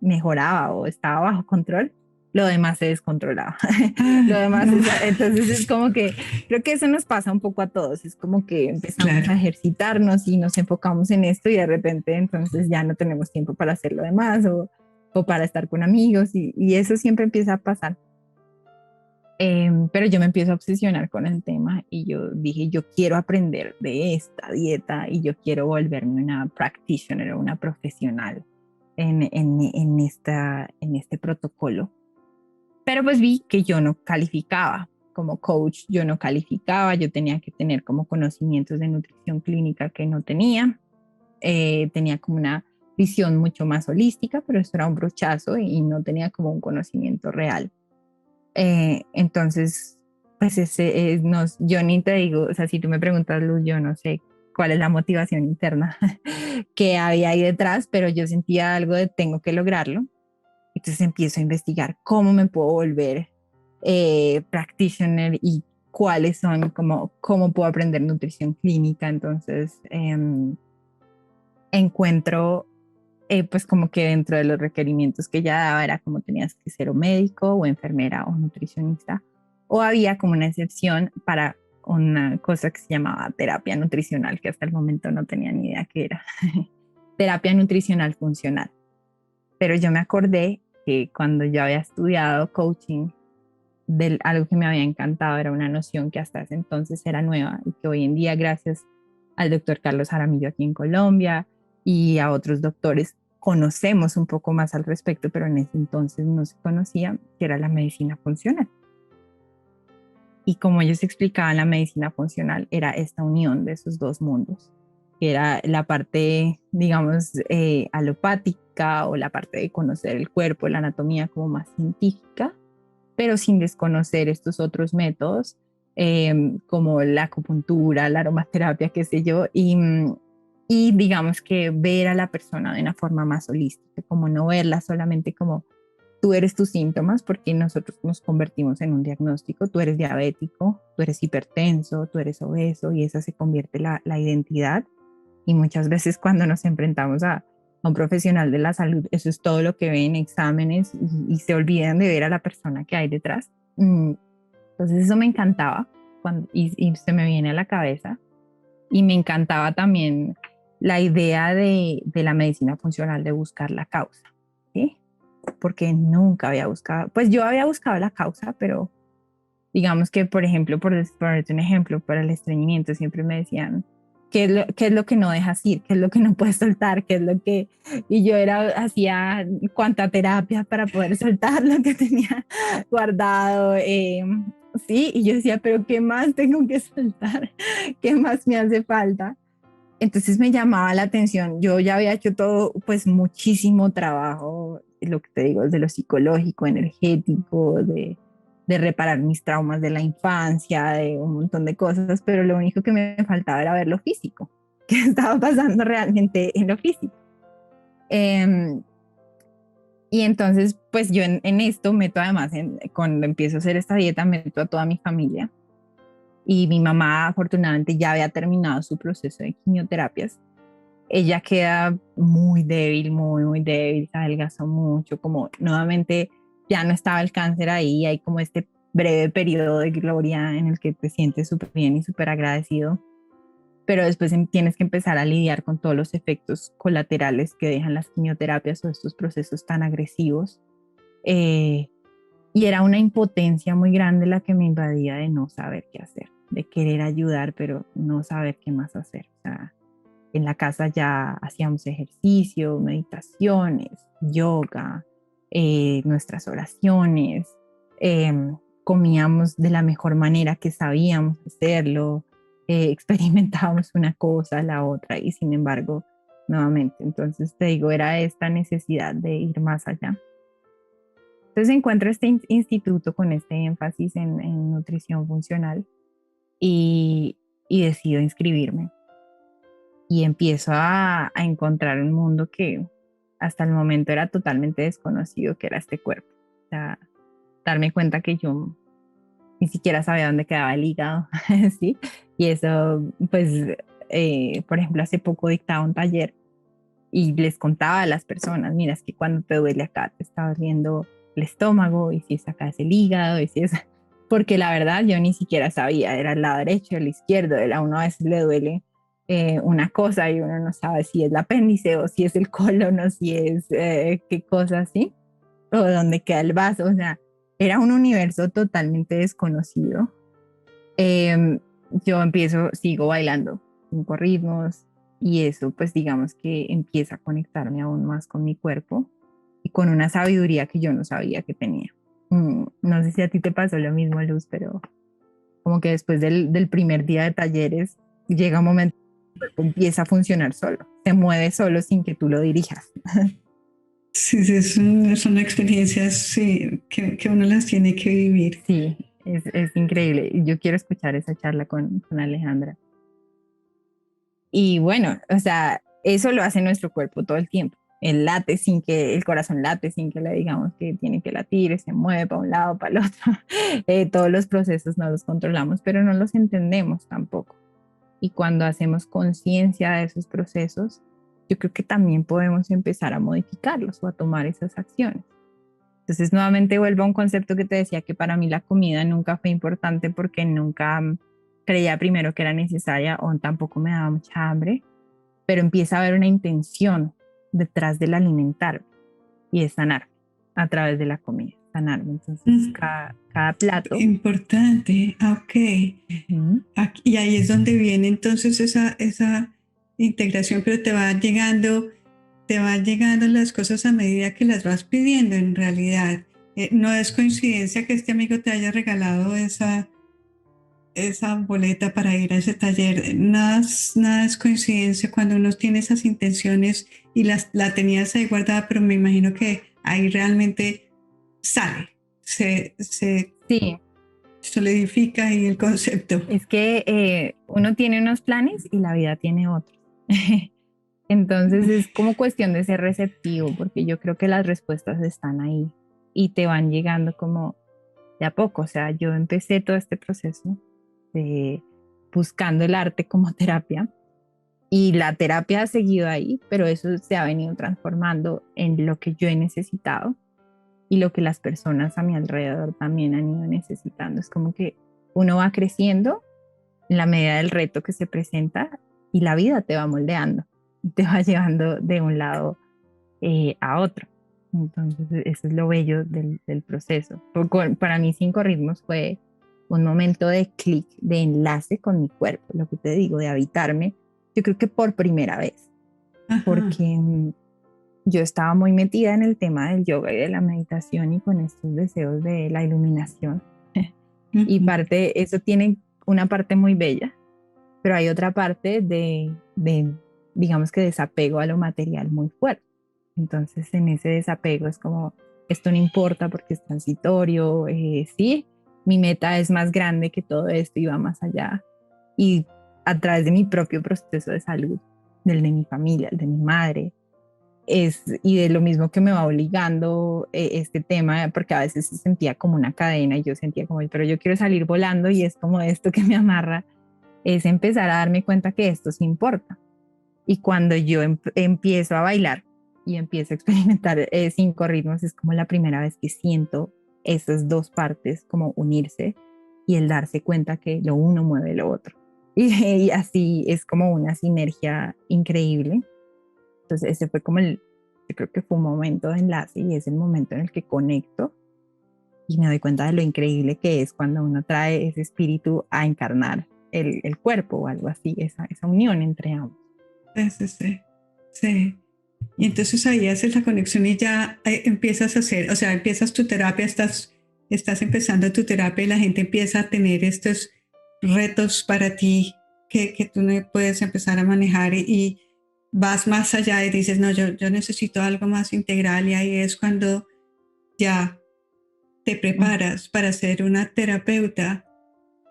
mejoraba o estaba bajo control, lo demás se descontrolaba. Lo Ay, demás no. entonces es como que creo que eso nos pasa un poco a todos, es como que empezamos Claro. a ejercitarnos y nos enfocamos en esto y de repente entonces ya no tenemos tiempo para hacer lo demás o para estar con amigos y eso siempre empieza a pasar. Pero yo me empiezo a obsesionar con el tema y yo dije, yo quiero aprender de esta dieta y yo quiero volverme una practitioner o una profesional en este protocolo. Pero pues vi que yo no calificaba como coach, yo no calificaba, yo tenía que tener como conocimientos de nutrición clínica que no tenía, tenía como una visión mucho más holística, pero esto era un brochazo y no tenía como un conocimiento real. Entonces, pues yo ni te digo, o sea, si tú me preguntas, Luz, yo no sé cuál es la motivación interna que había ahí detrás, pero yo sentía algo de tengo que lograrlo. Entonces empiezo a investigar cómo me puedo volver practitioner y cuáles son, cómo puedo aprender nutrición clínica. Entonces encuentro pues como que dentro de los requerimientos que ya daba era como tenías que ser o médico o enfermera o nutricionista, o había como una excepción para una cosa que se llamaba terapia nutricional, que hasta el momento no tenía ni idea qué era. Terapia nutricional funcional. Pero yo me acordé que cuando yo había estudiado coaching, algo que me había encantado era una noción que hasta ese entonces era nueva y que hoy en día, gracias al doctor Carlos Jaramillo aquí en Colombia y a otros doctores, conocemos un poco más al respecto, pero en ese entonces no se conocía, que era la medicina funcional. Y como ellos explicaban, la medicina funcional era esta unión de esos dos mundos, que era la parte, digamos, alopática o la parte de conocer el cuerpo, la anatomía como más científica, pero sin desconocer estos otros métodos, como la acupuntura, la aromaterapia, qué sé yo, y digamos que ver a la persona de una forma más holística, como no verla solamente como tú eres tus síntomas, porque nosotros nos convertimos en un diagnóstico, tú eres diabético, tú eres hipertenso, tú eres obeso, y esa se convierte la identidad. Y muchas veces cuando nos enfrentamos a un profesional de la salud, eso es todo lo que ven en exámenes y se olvidan de ver a la persona que hay detrás. Entonces eso me encantaba y se me viene a la cabeza. Y me encantaba también la idea de la medicina funcional, de buscar la causa, ¿sí? Porque nunca había buscado, pues yo había buscado la causa, pero digamos que, por ejemplo, por ponerte un ejemplo, para el estreñimiento siempre me decían, qué es lo que no dejas ir? ¿Qué es lo que no puedes soltar? ¿Qué es lo que...? Y yo hacía cuánta terapia para poder soltar lo que tenía guardado. Sí, y yo decía, pero ¿qué más tengo que soltar? ¿Qué más me hace falta? Entonces me llamaba la atención. Yo ya había hecho todo, pues muchísimo trabajo, lo que te digo, de lo psicológico, energético, de reparar mis traumas de la infancia, de un montón de cosas, pero lo único que me faltaba era ver lo físico, qué estaba pasando realmente en lo físico. Y entonces, pues yo en esto meto además, cuando empiezo a hacer esta dieta, meto a toda mi familia. Y mi mamá afortunadamente ya había terminado su proceso de quimioterapias. Ella queda muy débil, muy débil, se adelgazó mucho, como nuevamente ya no estaba el cáncer ahí, hay como este breve periodo de gloria en el que te sientes súper bien y súper agradecido, pero después tienes que empezar a lidiar con todos los efectos colaterales que dejan las quimioterapias o estos procesos tan agresivos. Eh, y era una impotencia muy grande la que me invadía de no saber qué hacer, de querer ayudar, pero no saber qué más hacer. O sea, en la casa ya hacíamos ejercicio, meditaciones, yoga, nuestras oraciones, eh, comíamos de la mejor manera que sabíamos hacerlo, experimentábamos una cosa, la otra, y sin embargo, nuevamente, entonces te digo, era esta necesidad de ir más allá. Entonces encuentro este instituto con este énfasis en nutrición funcional y, y decido inscribirme. Y empiezo a encontrar un mundo que hasta el momento era totalmente desconocido, que era este cuerpo. O sea, darme cuenta que yo ni siquiera sabía dónde quedaba el hígado, ¿sí? Y eso, pues, por ejemplo, hace poco dictaba un taller y les contaba a las personas, mira, es que cuando te duele acá te está doliendo el estómago, y si es acá es el hígado, y si es... Porque la verdad yo ni siquiera sabía, era el lado derecho, el izquierdo, a uno a veces le duele una cosa y uno no sabe si es el apéndice o si es el colon o si es qué cosa así, o dónde queda el vaso, o sea, era un universo totalmente desconocido. Eh, yo sigo bailando 5 ritmos y eso pues digamos que empieza a conectarme aún más con mi cuerpo y con una sabiduría que yo no sabía que tenía. No sé si a ti te pasó lo mismo, Luz, pero como que después del primer día de talleres llega un momento empieza a funcionar solo, se mueve solo sin que tú lo dirijas. Sí, sí, son experiencias sí, que uno las tiene que vivir. Sí, es increíble. Yo quiero escuchar esa charla con Alejandra. Y bueno, o sea, eso lo hace nuestro cuerpo todo el tiempo. El late sin que, el corazón late sin que le digamos que tiene que latir, se mueve para un lado, para el otro. Todos los procesos no los controlamos, pero no los entendemos tampoco. Y cuando hacemos conciencia de esos procesos, yo creo que también podemos empezar a modificarlos o a tomar esas acciones. Entonces, nuevamente vuelvo a un concepto que te decía que para mí la comida nunca fue importante porque nunca creía primero que era necesaria o tampoco me daba mucha hambre, pero empieza a haber una intención detrás del alimentarme y es sanar a través de la comida, sanarme. Entonces, cada plato. Importante, ok. Y ahí es donde viene entonces esa integración, pero te van llegando las cosas a medida que las vas pidiendo en realidad. No es coincidencia que este amigo te haya regalado esa boleta para ir a ese taller. Nada es coincidencia cuando uno tiene esas intenciones y la tenías ahí guardada, pero me imagino que ahí realmente sale, se Sí, solidifica ahí el concepto. es que uno tiene unos planes y la vida tiene otros. Entonces es como cuestión de ser receptivo, porque yo creo que las respuestas están ahí y te van llegando como de a poco. O sea, yo empecé todo este proceso de buscando el arte como terapia y la terapia ha seguido ahí, pero eso se ha venido transformando en lo que yo he necesitado y lo que las personas a mi alrededor también han ido necesitando. Es como que uno va creciendo en la medida del reto que se presenta y la vida te va moldeando, te va llevando de un lado a otro. Entonces, eso es lo bello del proceso. Para mí, Cinco Ritmos fue un momento de clic, de enlace con mi cuerpo, lo que te digo, de habitarme, yo creo que por primera vez, Ajá. porque yo estaba muy metida en el tema del yoga y de la meditación y con estos deseos de la iluminación. Y Uh-huh. parte, eso tiene una parte muy bella, pero hay otra parte digamos que desapego a lo material muy fuerte. Entonces en ese desapego es como, esto no importa porque es transitorio, sí, mi meta es más grande que todo esto y va más allá. Y a través de mi propio proceso de salud, del de mi familia, el de mi madre, y de lo mismo que me va obligando este tema, porque a veces se sentía como una cadena y yo sentía como, pero yo quiero salir volando y es como esto que me amarra, es empezar a darme cuenta que esto sí importa. Y cuando yo empiezo a bailar y empiezo a experimentar cinco ritmos, es como la primera vez que siento esas dos partes como unirse y el darse cuenta que lo uno mueve lo otro. Y así es como una sinergia increíble. Entonces ese fue como yo creo que fue un momento de enlace y es el momento en el que conecto y me doy cuenta de lo increíble que es cuando uno trae ese espíritu a encarnar el cuerpo o algo así, esa unión entre ambos. Sí, sí, sí. Sí. Y entonces ahí haces la conexión y ya empiezas a hacer, o sea, empiezas tu terapia, estás empezando tu terapia y la gente empieza a tener estos retos para ti que tú no puedes empezar a manejar y vas más allá y dices, no, yo necesito algo más integral y ahí es cuando ya te preparas para ser una terapeuta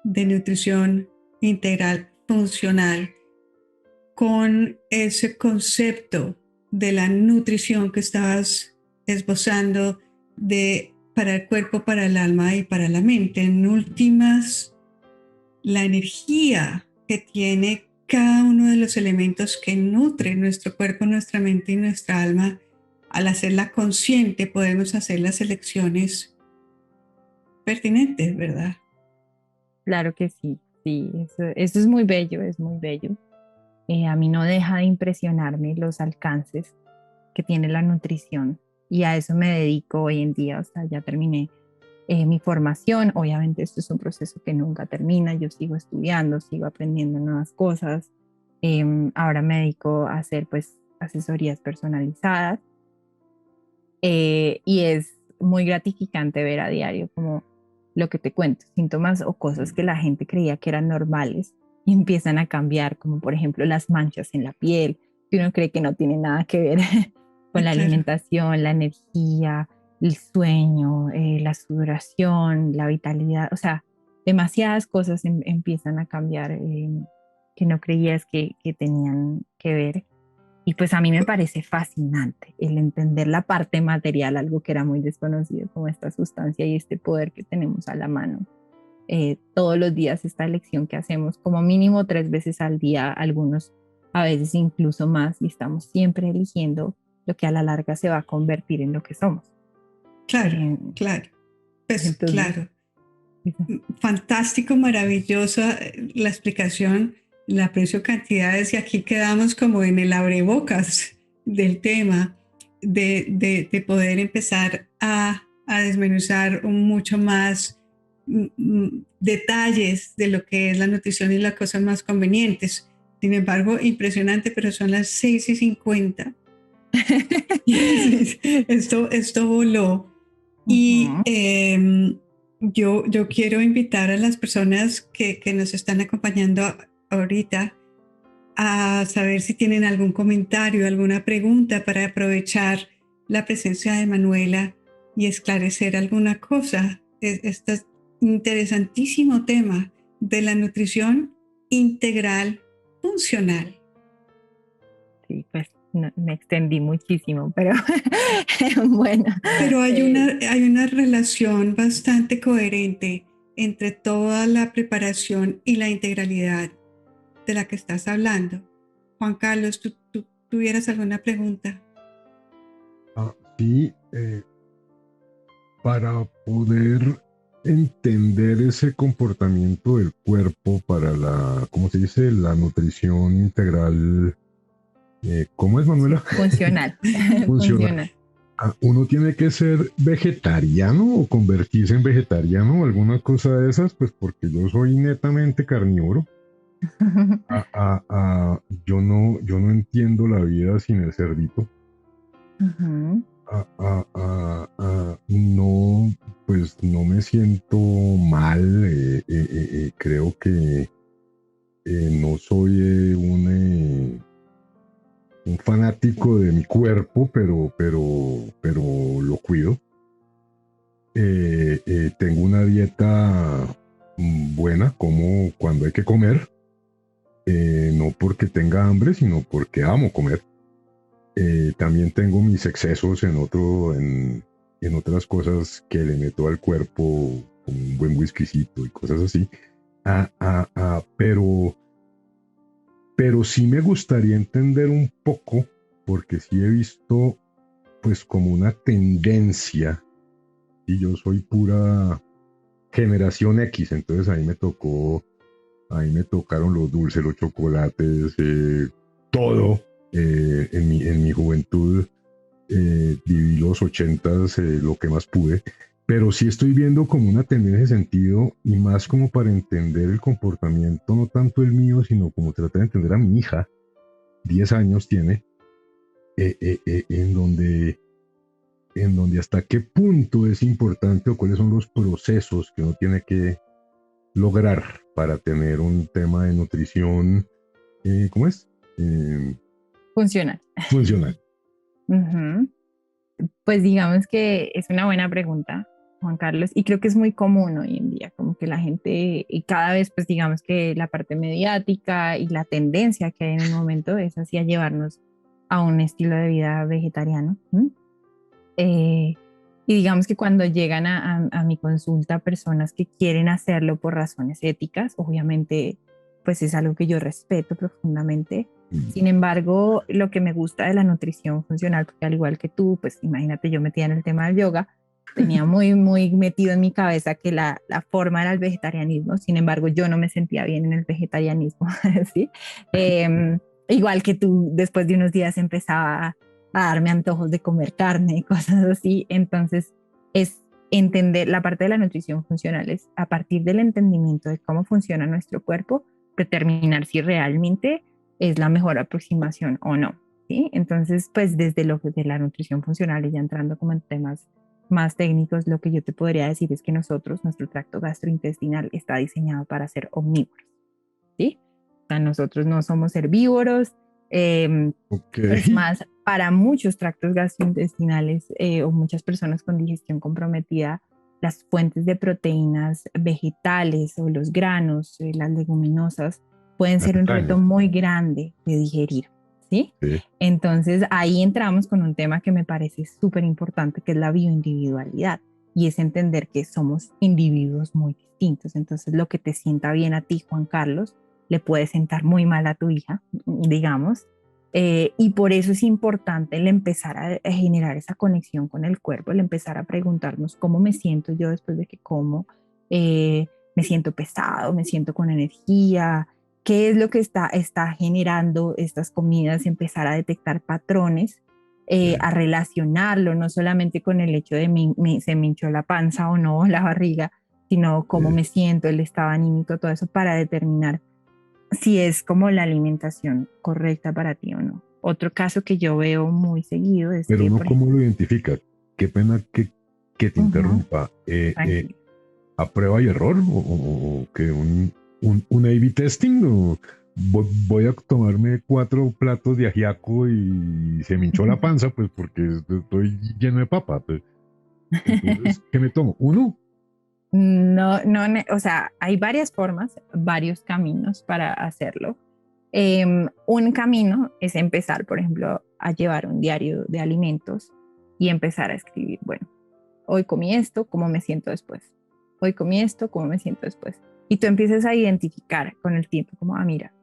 de nutrición integral funcional con ese concepto de la nutrición que estabas esbozando para el cuerpo, para el alma y para la mente. En últimas, la energía que tiene cada uno de los elementos que nutre nuestro cuerpo, nuestra mente y nuestra alma, al hacerla consciente podemos hacer las elecciones pertinentes, ¿verdad? Claro que sí, sí, eso es muy bello, es muy bello. A mí no deja de impresionarme los alcances que tiene la nutrición y a eso me dedico hoy en día, o sea, ya terminé mi formación, obviamente esto es un proceso que nunca termina, yo sigo estudiando, sigo aprendiendo nuevas cosas, ahora me dedico a hacer pues asesorías personalizadas y es muy gratificante ver a diario como lo que te cuento, síntomas o cosas que la gente creía que eran normales y empiezan a cambiar, como por ejemplo las manchas en la piel, que uno cree que no tiene nada que ver con la Claro. alimentación, la energía, el sueño, la sudoración, la vitalidad, o sea, demasiadas cosas empiezan a cambiar que no creías que tenían que ver. Y pues a mí me parece fascinante el entender la parte material, algo que era muy desconocido, como esta sustancia y este poder que tenemos a la mano. Todos los días esta elección que hacemos, como mínimo 3 veces al día, algunos a veces incluso más, y estamos siempre eligiendo lo que a la larga se va a convertir en lo que somos. Claro, Eh, claro. Pues entonces, claro. Fantástico, maravillosa la explicación, la aprecio cantidades y aquí quedamos como en el abrebocas del tema, de poder empezar a desmenuzar mucho más detalles de lo que es la nutrición y las cosas más convenientes. Sin embargo, impresionante, pero son las 6:50. Esto voló. Y ujú. yo quiero invitar a las personas que nos están acompañando ahorita a saber si tienen algún comentario, alguna pregunta para aprovechar la presencia de Manuela y esclarecer alguna cosa. Este interesantísimo tema de la nutrición integral funcional. Sí, pues me extendí muchísimo, pero bueno, Pero eh, hay una relación bastante coherente entre toda la preparación y la integralidad de la que estás hablando. Juan Carlos, ¿tú tuvieras alguna pregunta? Sí, para poder entender ese comportamiento del cuerpo para la, ¿cómo se dice? La nutrición integral. ¿Cómo es, sí, Manuela? funcional, Funciona. funcional. ¿Uno tiene que ser vegetariano o convertirse en vegetariano o alguna cosa de esas? Pues porque yo soy netamente carnívoro. Yo no entiendo la vida sin el cerdito. Ujú. No, pues no me siento mal. Creo que no soy un fanático de mi cuerpo, pero lo cuido. Tengo una dieta buena, como cuando hay que comer, no porque tenga hambre, sino porque amo comer. También tengo mis excesos en otras cosas que le meto al cuerpo, como un buen whiskycito y cosas así. Pero sí me gustaría entender un poco, porque sí he visto pues como una tendencia, y yo soy pura generación X, entonces ahí me tocaron los dulces, los chocolates, todo. En mi juventud viví los 80s, lo que más pude, pero sí estoy viendo como una tendencia en ese sentido y más como para entender el comportamiento, no tanto el mío, sino como tratar de entender a mi hija, 10 años tiene, en donde hasta qué punto es importante o cuáles son los procesos que uno tiene que lograr para tener un tema de nutrición, ¿cómo es? Funcional. Funcional. Ujú. Pues digamos que es una buena pregunta, Juan Carlos, y creo que es muy común hoy en día, como que la gente, y cada vez, pues digamos que la parte mediática y la tendencia que hay en el momento es hacia llevarnos a un estilo de vida vegetariano. ¿M? Eh, y digamos que cuando llegan a mi consulta personas que quieren hacerlo por razones éticas, obviamente, pues es algo que yo respeto profundamente. Sin embargo, lo que me gusta de la nutrición funcional, porque al igual que tú, pues imagínate, yo metida en el tema del yoga, tenía muy, muy metido en mi cabeza que la forma era el vegetarianismo. Sin embargo, yo no me sentía bien en el vegetarianismo, ¿sí? Igual que tú, después de unos días empezaba a darme antojos de comer carne y cosas así. Entonces, es entender la parte de la nutrición funcional, es a partir del entendimiento de cómo funciona nuestro cuerpo, determinar si realmente es la mejor aproximación o no. ¿Sí? Entonces, pues desde lo de la nutrición funcional y ya entrando como en temas más técnicos, lo que yo te podría decir es que nosotros, nuestro tracto gastrointestinal está diseñado para ser omnívoros, ¿sí? O sea, nosotros no somos herbívoros. Es más, para muchos tractos gastrointestinales o muchas personas con digestión comprometida, las fuentes de proteínas vegetales o los granos, las leguminosas, pueden ser un reto muy grande de digerir, ¿sí? Sí. Entonces ahí entramos con un tema que me parece súper importante, que es la bioindividualidad, y es entender que somos individuos muy distintos. Entonces lo que te sienta bien a ti, Juan Carlos, le puede sentar muy mal a tu hija, digamos, y por eso es importante el empezar a generar esa conexión con el cuerpo, el empezar a preguntarnos cómo me siento yo después de que como, me siento pesado, me siento con energía, qué es lo que está generando estas comidas, empezar a detectar patrones, a relacionarlo, no solamente con el hecho de se me hinchó la panza o no, la barriga, sino cómo me siento, el estado anímico, todo eso para determinar si es como la alimentación correcta para ti o no. Otro caso que yo veo muy seguido es Pero que, uno, ¿cómo lo identifica? Qué pena que te interrumpa. ¿A prueba y error? ¿O que un A/B testing? ¿O voy a tomarme 4 platos de ajiaco y se me hinchó la panza? Pues porque estoy lleno de papa. Pues. Entonces, ¿qué me tomo? ¿Uno? No, o sea, hay varias formas, varios caminos para hacerlo. Un camino es empezar, por ejemplo, a llevar un diario de alimentos y empezar a escribir, bueno, hoy comí esto, ¿cómo me siento después? Hoy comí esto, ¿cómo me siento después? Y tú empiezas a identificar con el tiempo, como, mira,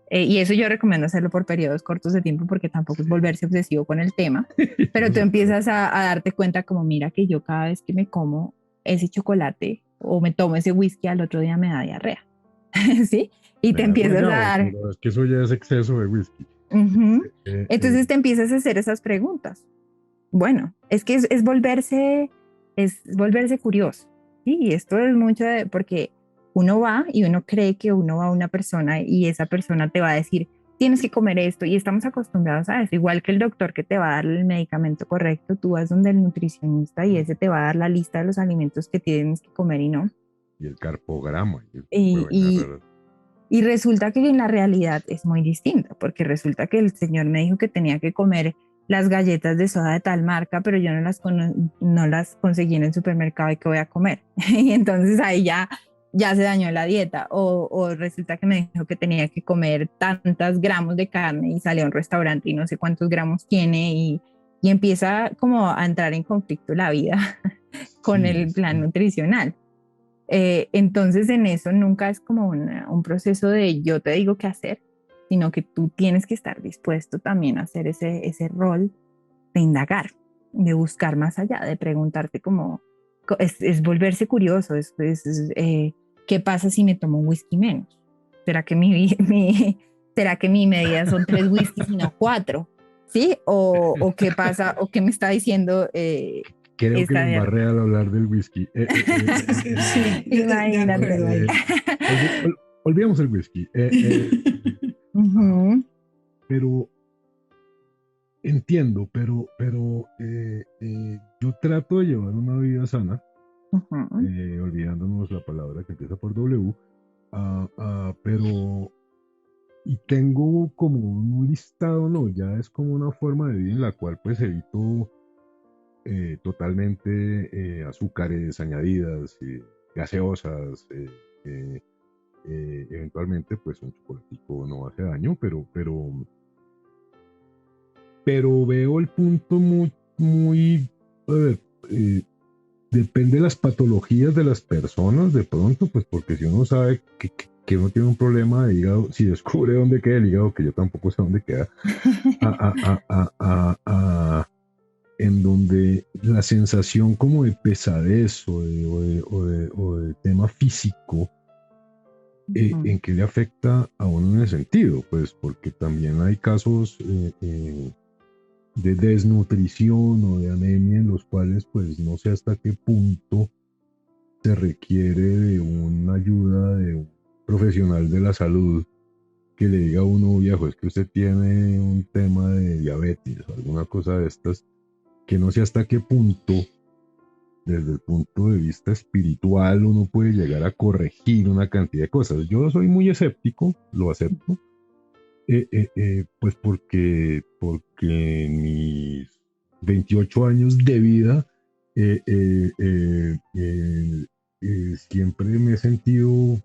y eso yo recomiendo hacerlo por periodos cortos de tiempo porque tampoco es volverse obsesivo con el tema, pero tú empiezas a darte cuenta como, mira, que yo cada vez que me como ese chocolate o me tomo ese whisky, al otro día me da diarrea, ¿sí? Y te empiezas a dar... Es que eso ya es exceso de whisky. Entonces te empiezas a hacer esas preguntas. Bueno, es que es volverse curioso. Sí, y esto es mucho porque uno va y uno cree que uno va a una persona y esa persona te va a decir, tienes que comer esto, y estamos acostumbrados a eso, igual que el doctor que te va a dar el medicamento correcto, tú vas donde el nutricionista y ese te va a dar la lista de los alimentos que tienes que comer y no. Y el carpograma. Y resulta que en la realidad es muy distinta, porque resulta que el señor me dijo que tenía que comer las galletas de soda de tal marca, pero yo no las conseguí en el supermercado y que voy a comer. Y entonces ahí ya se dañó la dieta. O resulta que me dijo que tenía que comer tantos gramos de carne y salí a un restaurante y no sé cuántos gramos tiene y empieza como a entrar en conflicto la vida con el plan nutricional. Entonces en eso nunca es como un proceso de yo te digo qué hacer, sino que tú tienes que estar dispuesto también a hacer ese rol de indagar, de buscar más allá, de preguntarte como, es volverse curioso, ¿qué pasa si me tomo un whisky menos? ¿Será que ¿será que mi medida son 3 whiskies y no 4? ¿Sí? ¿O qué pasa? ¿O qué me está diciendo? Creo que me embarré al hablar del whisky. Sí, imagínate. Olvidemos el whisky. Pero entiendo, pero yo trato de llevar una vida sana, olvidándonos la palabra que empieza por W, pero y tengo como un listado, no, ya es como una forma de vida en la cual pues evito totalmente azúcares añadidas, gaseosas, eventualmente pues un chocolatico no hace daño, pero veo el punto muy a ver, depende de las patologías de las personas de pronto, pues porque si uno sabe que uno tiene un problema de hígado, si descubre dónde queda el hígado, que yo tampoco sé dónde queda, en donde la sensación como de pesadez o de tema físico, ¿en qué le afecta a uno en ese sentido? Pues porque también hay casos de desnutrición o de anemia en los cuales pues no sé hasta qué punto se requiere de una ayuda de un profesional de la salud que le diga a uno, viejo, es que usted tiene un tema de diabetes o alguna cosa de estas, que no sé hasta qué punto desde el punto de vista espiritual uno puede llegar a corregir una cantidad de cosas. Yo soy muy escéptico, lo acepto, pues porque en mis 28 años de vida siempre me he sentido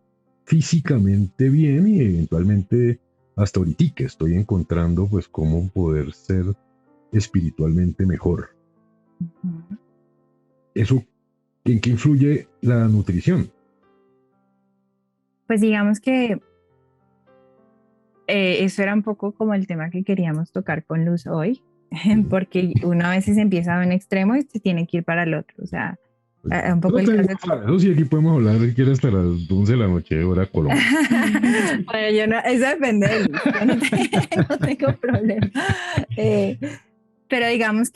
físicamente bien y eventualmente hasta ahorita que estoy encontrando pues cómo poder ser espiritualmente mejor. Ujú. ¿Eso en qué influye la nutrición? Pues digamos que eso era un poco como el tema que queríamos tocar con Luz hoy, porque uno a veces empieza a un extremo y se tiene que ir para el otro. O sea, un poco No el tengo caso. para eso, sí, aquí podemos hablar si quieres hasta las 11 de la noche, hora Colombia. Bueno, yo no, eso depende de Luz, yo no tengo problema. Pero digamos,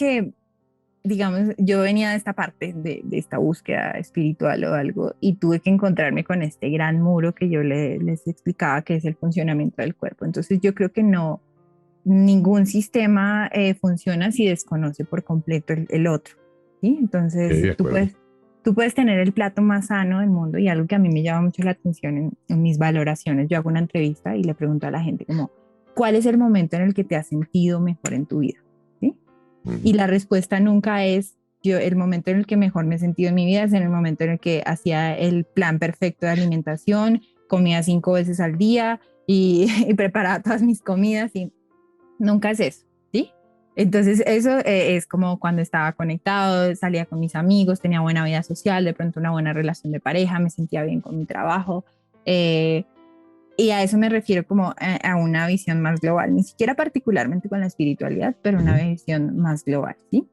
yo venía de esta parte, de esta búsqueda espiritual o algo, y tuve que encontrarme con este gran muro que yo les explicaba que es el funcionamiento del cuerpo. Entonces yo creo que no, ningún sistema funciona si desconoce por completo el otro, ¿sí? Entonces De acuerdo. tú puedes tener el plato más sano del mundo, y algo que a mí me llama mucho la atención en mis valoraciones, yo hago una entrevista y le pregunto a la gente como, ¿cuál es el momento en el que te has sentido mejor en tu vida? ¿Sí? Y la respuesta nunca es, el momento en el que mejor me he sentido en mi vida es en el momento en el que hacía el plan perfecto de alimentación, comía 5 veces al día y preparaba todas mis comidas, y nunca es eso, ¿sí? Entonces eso es como cuando estaba conectado, salía con mis amigos, tenía buena vida social, de pronto una buena relación de pareja, me sentía bien con mi trabajo, y a eso me refiero como a una visión más global, ni siquiera particularmente con la espiritualidad, pero una visión más global, ¿sí?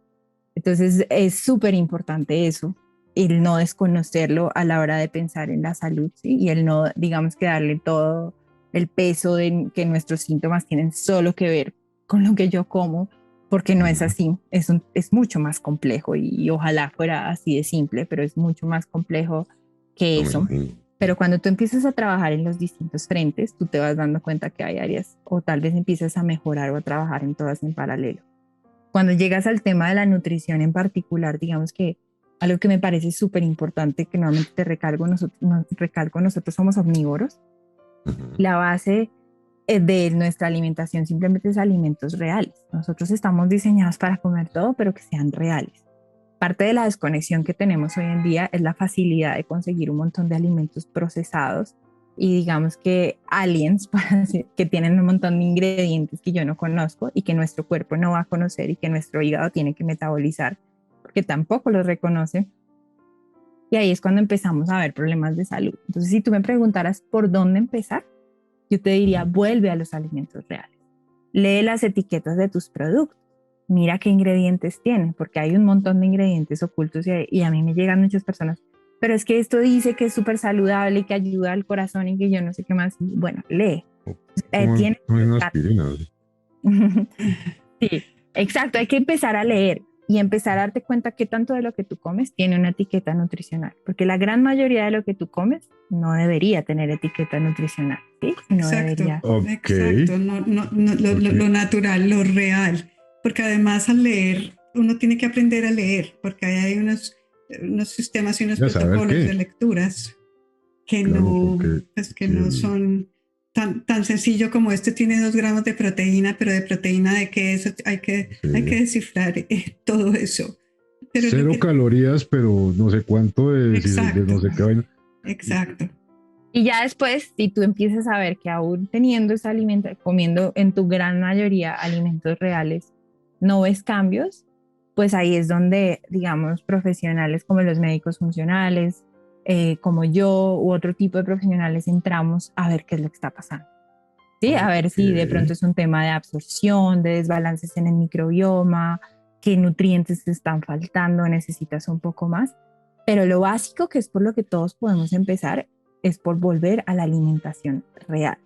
Entonces es súper importante eso, el no desconocerlo a la hora de pensar en la salud, ¿sí? Y el no, digamos, que darle todo el peso de que nuestros síntomas tienen solo que ver con lo que yo como, porque no es así, es mucho más complejo, y ojalá fuera así de simple, pero es mucho más complejo que eso. Pero cuando tú empiezas a trabajar en los distintos frentes, tú te vas dando cuenta que hay áreas, o tal vez empiezas a mejorar o a trabajar en todas en paralelo. Cuando llegas al tema de la nutrición en particular, digamos que algo que me parece súper importante, que nuevamente te recalco, nosotros somos omnívoros. La base de nuestra alimentación simplemente es alimentos reales. Nosotros estamos diseñados para comer todo, pero que sean reales. Parte de la desconexión que tenemos hoy en día es la facilidad de conseguir un montón de alimentos procesados y digamos que aliens que tienen un montón de ingredientes que yo no conozco y que nuestro cuerpo no va a conocer y que nuestro hígado tiene que metabolizar porque tampoco los reconoce. Y ahí es cuando empezamos a ver problemas de salud. Entonces, si tú me preguntaras por dónde empezar, yo te diría, vuelve a los alimentos reales. Lee las etiquetas de tus productos. Mira qué ingredientes tienen, porque hay un montón de ingredientes ocultos y a mí me llegan muchas personas, pero es que esto dice que es súper saludable y que ayuda al corazón y que yo no sé qué más. Bueno, lee. Tienes una aspirina. Sí, exacto, hay que empezar a leer y empezar a darte cuenta que tanto de lo que tú comes tiene una etiqueta nutricional, porque la gran mayoría de lo que tú comes no debería tener etiqueta nutricional, ¿sí? No Exacto, debería. exacto, lo natural, lo real, porque además al leer, uno tiene que aprender a leer, porque hay unos sistemas y unos protocolos de lecturas que claro, no son tan sencillo como este tiene 2 gramos de proteína, pero de proteína de qué eso hay que descifrar todo eso. Pero 0 calorías, pero no sé cuánto de no sé qué vaina. Exacto. Y ya después, si tú empiezas a ver que aún teniendo ese alimento, comiendo en tu gran mayoría alimentos reales, no ves cambios, pues ahí es donde, digamos, profesionales como los médicos funcionales, como yo u otro tipo de profesionales entramos a ver qué es lo que está pasando. ¿Sí? A ver si de pronto es un tema de absorción, de desbalances en el microbioma, qué nutrientes te están faltando, necesitas un poco más. Pero lo básico, que es por lo que todos podemos empezar, es por volver a la alimentación real.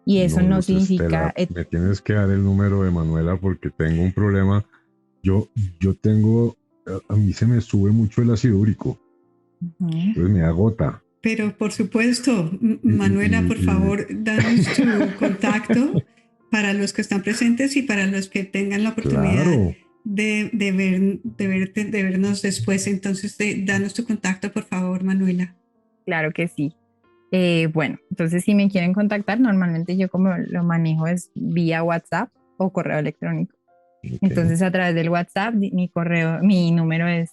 Y eso no significa... me tienes que dar el número de Manuela porque tengo un problema. Yo tengo... A mí se me sube mucho el ácido úrico. Entonces me agota. Pero por supuesto, Manuela, por favor, danos tu contacto para los que están presentes y para los que tengan la oportunidad de vernos después. Entonces, danos tu contacto, por favor, Manuela. Claro que sí. Bueno, entonces si me quieren contactar, normalmente yo como lo manejo es vía WhatsApp o correo electrónico. Ok. Entonces a través del WhatsApp, mi número es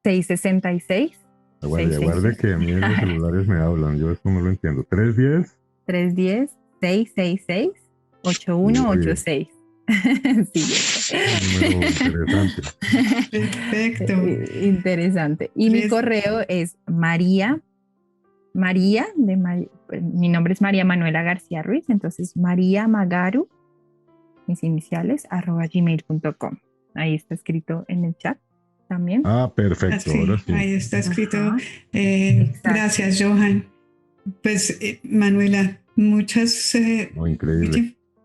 310-666. Aguarde que a mí los celulares me hablan, yo esto no lo entiendo. 310-666-8186. Sí, número interesante. Perfecto. Interesante. Y mi correo es mi nombre es María Manuela García Ruiz, entonces María Magaru, mis iniciales, @gmail.com. Ahí está escrito en el chat también. Ah, perfecto, Así, ahora sí. ahí está escrito. Exacto. Gracias, Johan. Pues, Manuela, mucha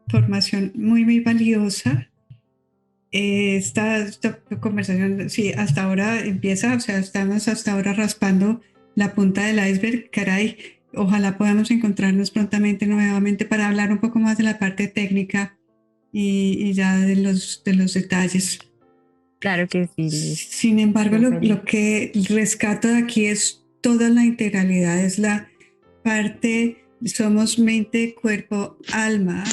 información muy valiosa. Esta conversación, sí, hasta ahora empieza, o sea, estamos hasta ahora raspando la punta del iceberg. Caray, ojalá podamos encontrarnos prontamente nuevamente para hablar un poco más de la parte técnica y ya de los detalles. Claro que sí. Sin embargo, lo que rescato de aquí es toda la integralidad, es la parte, somos mente, cuerpo, alma,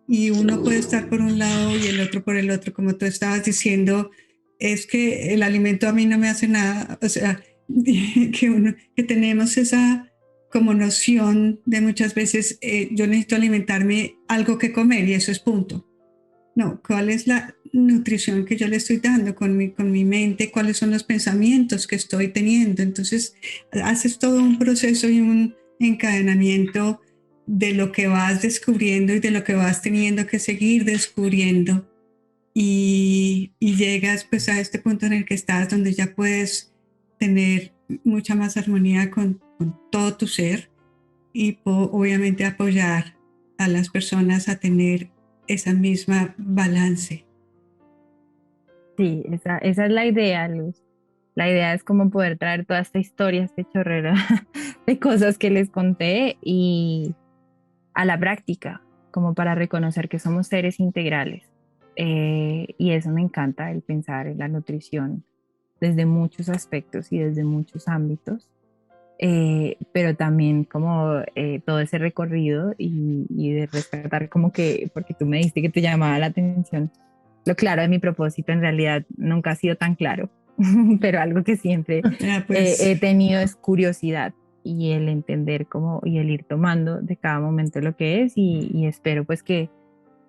y uno puede estar por un lado y el otro por el otro, como tú estabas diciendo, es que el alimento a mí no me hace nada, o sea, que tenemos esa como noción de muchas veces, yo necesito alimentarme algo que comer y eso es punto. No, ¿cuál es la nutrición que yo le estoy dando con mi mente? ¿Cuáles son los pensamientos que estoy teniendo? Entonces, haces todo un proceso y un encadenamiento de lo que vas descubriendo y de lo que vas teniendo que seguir descubriendo. Y llegas pues a este punto en el que estás, donde ya puedes tener mucha más armonía con todo tu ser y obviamente apoyar a las personas a tener esa misma balance. Sí, esa es la idea, Luz. La idea es como poder traer toda esta historia, este chorrero de cosas que les conté y a la práctica, como para reconocer que somos seres integrales. Y eso me encanta, el pensar en la nutrición desde muchos aspectos y desde muchos ámbitos. Pero también como todo ese recorrido y de rescatar como que, porque tú me dijiste que te llamaba la atención, lo claro de mi propósito en realidad nunca ha sido tan claro, pero algo que siempre he tenido es curiosidad y el entender cómo y el ir tomando de cada momento lo que es y espero pues que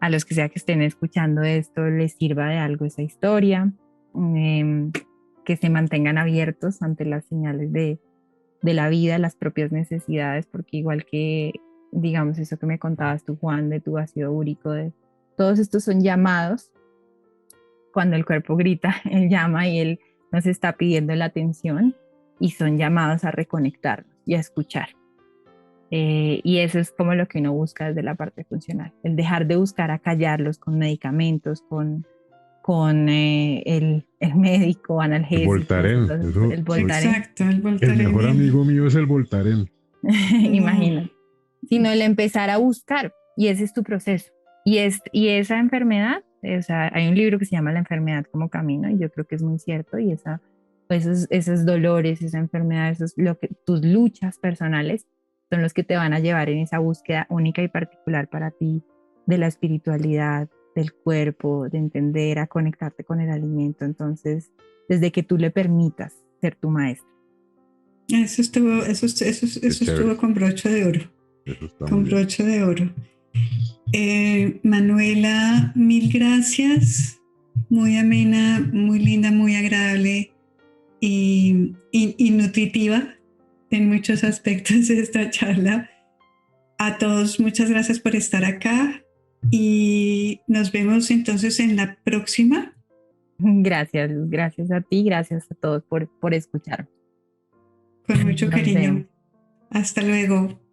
a los que sea que estén escuchando esto les sirva de algo esa historia, que se mantengan abiertos ante las señales de la vida, las propias necesidades, porque igual que, digamos, eso que me contabas tú, Juan, de tu ácido úrico, de todos estos son llamados. Cuando el cuerpo grita, él llama y él nos está pidiendo la atención y son llamados a reconectarnos y a escuchar. Y eso es como lo que uno busca desde la parte funcional, el dejar de buscar acallarlos con medicamentos, con el médico analgésico. Voltaren. El Voltaren. Exacto, el Voltaren. El mejor amigo mío es el Voltaren. Imagínate. Sino el empezar a buscar, y ese es tu proceso. Y esa enfermedad, o sea, hay un libro que se llama La enfermedad como camino, y yo creo que es muy cierto, y esos dolores, esa enfermedad, tus luchas personales son los que te van a llevar en esa búsqueda única y particular para ti de la espiritualidad, del cuerpo, de entender, a conectarte con el alimento. Entonces, desde que tú le permitas ser tu maestro. Eso estuvo con broche de oro. Con broche de oro. Manuela, mil gracias. Muy amena, muy linda, muy agradable y nutritiva en muchos aspectos de esta charla. A todos, muchas gracias por estar acá y nos vemos entonces en la próxima. Gracias a ti, gracias a todos por escuchar. Con mucho cariño. Vemos. Hasta luego.